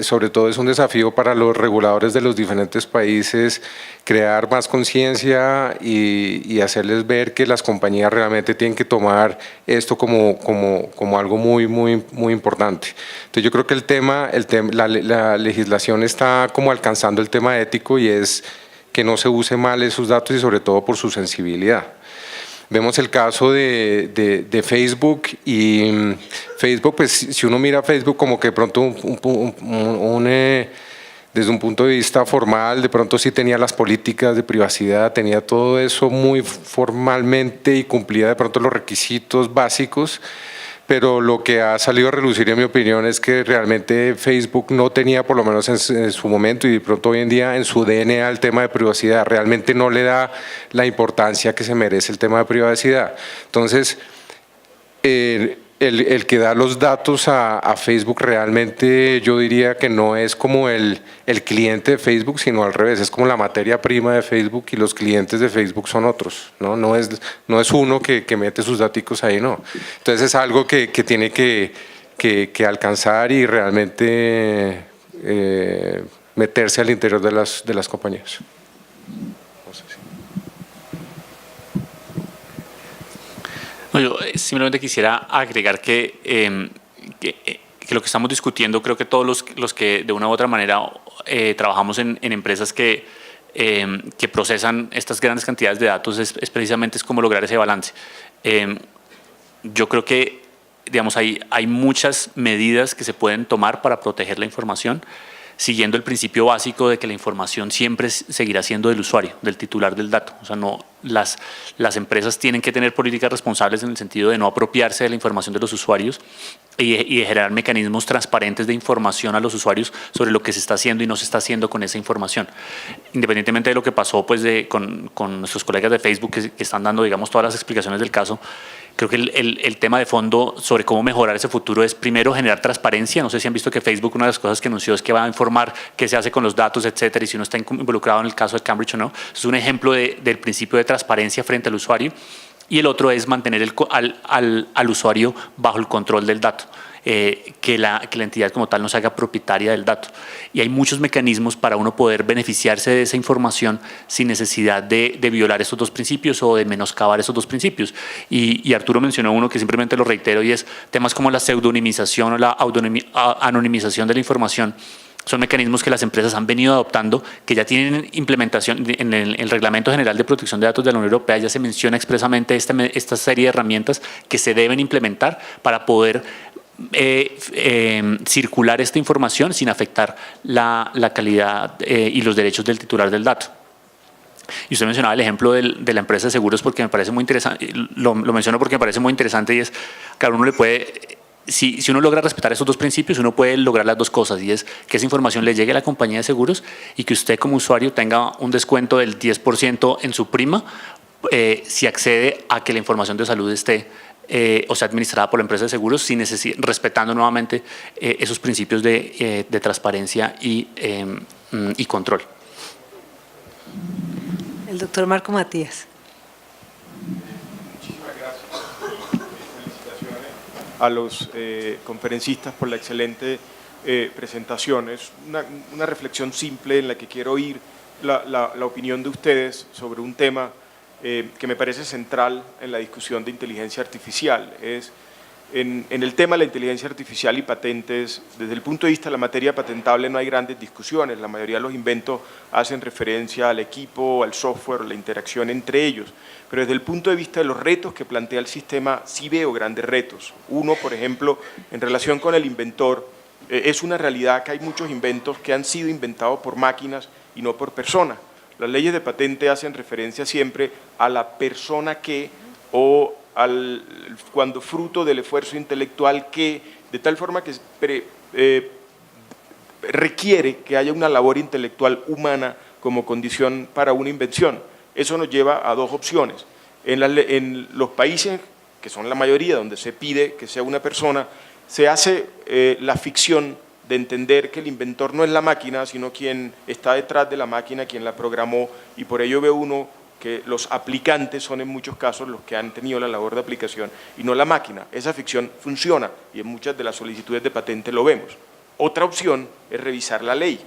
sobre todo es un desafío para los reguladores de los diferentes países crear más conciencia y hacerles ver que las compañías realmente tienen que tomar esto como algo muy importante. Entonces yo creo que la legislación está como alcanzando el tema ético y es que no se use mal esos datos y sobre todo por su sensibilidad. Vemos el caso de Facebook y Facebook, pues si uno mira Facebook como que de pronto desde un punto de vista formal, de pronto sí tenía las políticas de privacidad, tenía todo eso muy formalmente y cumplía de pronto los requisitos básicos, pero lo que ha salido a relucir, en mi opinión, es que realmente Facebook no tenía, por lo menos en su momento y de pronto hoy en día en su DNA, el tema de privacidad. Realmente no le da la importancia que se merece el tema de privacidad. Entonces, el que da los datos a Facebook realmente yo diría que no es como el cliente de Facebook, sino al revés, es como la materia prima de Facebook y los clientes de Facebook son otros, ¿no? No es uno que mete sus daticos ahí, no. Entonces es algo que tiene que alcanzar y realmente meterse al interior de las compañías. No, yo simplemente quisiera agregar que lo que estamos discutiendo, creo que todos los que de una u otra manera trabajamos en empresas que procesan estas grandes cantidades de datos es precisamente cómo lograr ese balance. Yo creo que, digamos, hay muchas medidas que se pueden tomar para proteger la información. siguiendo el principio básico de que la información siempre seguirá siendo del usuario, del titular del dato. O sea, no, las empresas tienen que tener políticas responsables en el sentido de no apropiarse de la información de los usuarios y de generar mecanismos transparentes de información a los usuarios sobre lo que se está haciendo y no se está haciendo con esa información. Independientemente de lo que pasó pues, con nuestros colegas de Facebook que están dando, digamos, todas las explicaciones del caso, creo que el tema de fondo sobre cómo mejorar ese futuro es primero generar transparencia. No sé si han visto que Facebook, una de las cosas que anunció es que va a informar qué se hace con los datos, etcétera, y si uno está involucrado en el caso de Cambridge o no. Es un ejemplo del principio de transparencia frente al usuario. Y el otro es mantener al usuario bajo el control del dato, que la entidad como tal no se haga propietaria del dato. Y hay muchos mecanismos para uno poder beneficiarse de esa información sin necesidad de violar estos dos principios o de menoscabar esos dos principios. Y Arturo mencionó uno que simplemente lo reitero y es temas como la pseudonimización o la anonimización de la información. Son mecanismos que las empresas han venido adoptando, que ya tienen implementación en el Reglamento General de Protección de Datos de la Unión Europea. Ya se menciona expresamente esta serie de herramientas que se deben implementar para poder circular esta información sin afectar la calidad y los derechos del titular del dato. Y usted mencionaba el ejemplo de la empresa de seguros porque me parece muy interesante, lo menciono porque me parece muy interesante y es, claro, uno le puede... Si uno logra respetar esos dos principios, uno puede lograr las dos cosas, y es que esa información le llegue a la compañía de seguros y que usted como usuario tenga un descuento del 10% en su prima si accede a que la información de salud esté o sea administrada por la empresa de seguros, respetando nuevamente esos principios de transparencia y control. El doctor Marco Matías. A los conferencistas por la excelente presentación. Es una reflexión simple en la que quiero oír la opinión de ustedes sobre un tema que me parece central en la discusión de inteligencia artificial. En el tema de la inteligencia artificial y patentes, desde el punto de vista de la materia patentable no hay grandes discusiones. La mayoría de los inventos hacen referencia al equipo, al software, la interacción entre ellos. Pero desde el punto de vista de los retos que plantea el sistema, sí veo grandes retos. Uno, por ejemplo, en relación con el inventor, es una realidad que hay muchos inventos que han sido inventados por máquinas y no por personas. Las leyes de patente hacen referencia siempre a la persona que o cuando fruto del esfuerzo intelectual que, de tal forma que requiere que haya una labor intelectual humana como condición para una invención. Eso nos lleva a dos opciones. En los países, que son la mayoría, donde se pide que sea una persona, se hace la ficción de entender que el inventor no es la máquina, sino quien está detrás de la máquina, quien la programó, y por ello ve uno que los aplicantes son en muchos casos los que han tenido la labor de aplicación y no la máquina. Esa ficción funciona y en muchas de las solicitudes de patente lo vemos. Otra opción es revisar la ley,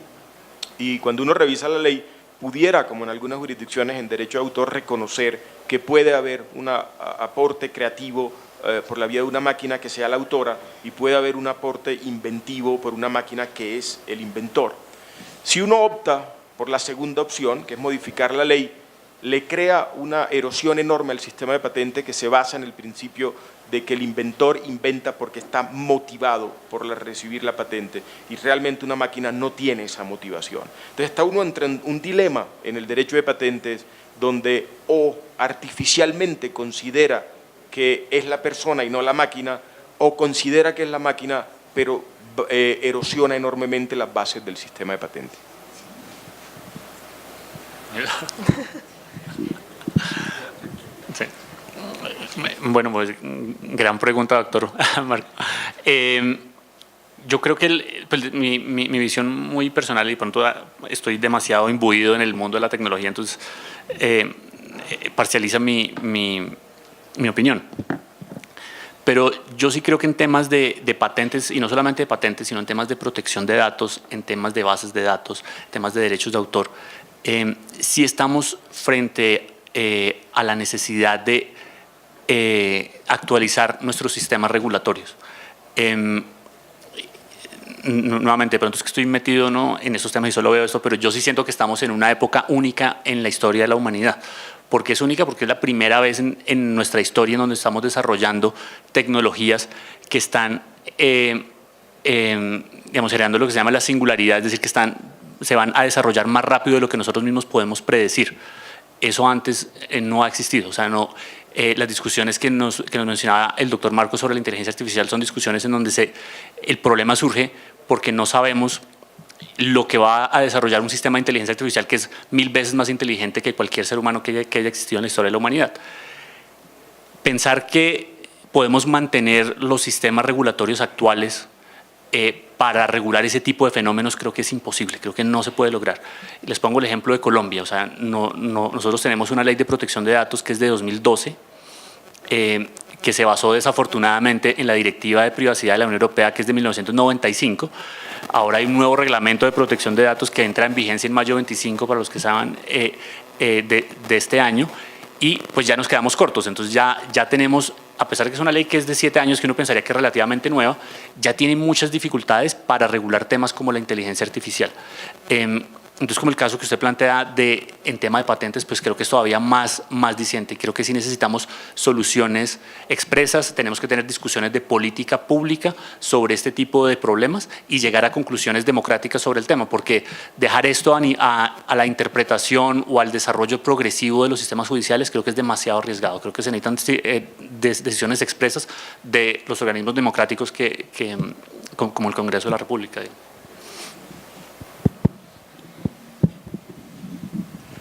y cuando uno revisa la ley, pudiera, como en algunas jurisdicciones en derecho de autor, reconocer que puede haber un aporte creativo por la vía de una máquina que sea la autora y puede haber un aporte inventivo por una máquina que es el inventor. Si uno opta por la segunda opción, que es modificar la ley, le crea una erosión enorme al sistema de patente que se basa en el principio de que el inventor inventa porque está motivado por recibir la patente y realmente una máquina no tiene esa motivación. Entonces está uno entre un dilema en el derecho de patentes donde o artificialmente considera que es la persona y no la máquina, o considera que es la máquina pero erosiona enormemente las bases del sistema de patente. Sí. Bueno, pues gran pregunta, doctor Marco. Yo creo que mi visión muy personal, y pronto estoy demasiado imbuido en el mundo de la tecnología, entonces parcializa mi opinión. Pero yo sí creo que en temas de patentes, y no solamente de patentes, sino en temas de protección de datos, en temas de bases de datos, temas de derechos de autor, sí estamos frente a la necesidad de actualizar nuestros sistemas regulatorios. Nuevamente, de pronto es que estoy metido en esos temas y solo veo esto, pero yo sí siento que estamos en una época única en la historia de la humanidad. ¿Por qué es única? Porque es la primera vez en nuestra historia en donde estamos desarrollando tecnologías que están digamos, generando lo que se llama la singularidad, es decir, que se van a desarrollar más rápido de lo que nosotros mismos podemos predecir. Eso antes no ha existido, o sea, las discusiones que nos mencionaba el doctor Marcos sobre la inteligencia artificial son discusiones en donde el problema surge porque no sabemos lo que va a desarrollar un sistema de inteligencia artificial que es 1000 veces más inteligente que cualquier ser humano que haya existido en la historia de la humanidad. Pensar que podemos mantener los sistemas regulatorios actuales para regular ese tipo de fenómenos creo que es imposible, creo que no se puede lograr. Les pongo el ejemplo de Colombia, o sea, nosotros tenemos una ley de protección de datos que es de 2012, que se basó desafortunadamente en la Directiva de Privacidad de la Unión Europea, que es de 1995. Ahora hay un nuevo reglamento de protección de datos que entra en vigencia en mayo 25, para los que saben, de este año, y pues ya nos quedamos cortos. Entonces ya tenemos, a pesar de que es una ley que es de 7 años, que uno pensaría que es relativamente nueva, ya tiene muchas dificultades para regular temas como la inteligencia artificial. Entonces, como el caso que usted plantea en tema de patentes, pues creo que es todavía más diciente. Creo que sí necesitamos soluciones expresas, tenemos que tener discusiones de política pública sobre este tipo de problemas y llegar a conclusiones democráticas sobre el tema, porque dejar esto a la interpretación o al desarrollo progresivo de los sistemas judiciales creo que es demasiado arriesgado. Creo que se necesitan decisiones expresas de los organismos democráticos como el Congreso de la República.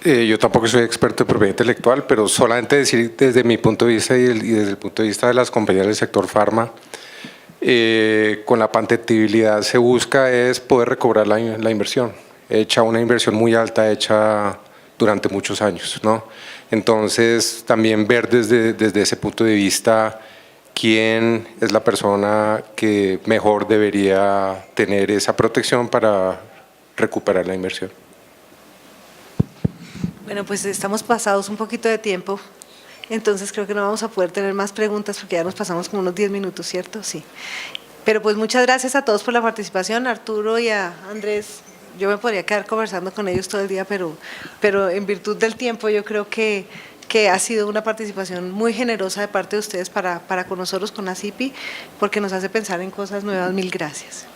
Yo tampoco soy experto en propiedad intelectual, pero solamente decir desde mi punto de vista y desde el punto de vista de las compañías del sector farma, con la patentabilidad se busca es poder recobrar la inversión, una inversión muy alta hecha durante muchos años, ¿no? Entonces, también ver desde ese punto de vista quién es la persona que mejor debería tener esa protección para recuperar la inversión. Bueno, pues estamos pasados un poquito de tiempo, entonces creo que no vamos a poder tener más preguntas porque ya nos pasamos como unos 10 minutos, ¿cierto? Sí. Pero pues muchas gracias a todos por la participación, a Arturo y a Andrés. Yo me podría quedar conversando con ellos todo el día, pero en virtud del tiempo yo creo que ha sido una participación muy generosa de parte de ustedes para con nosotros, con ACIPI, porque nos hace pensar en cosas nuevas. Mil gracias.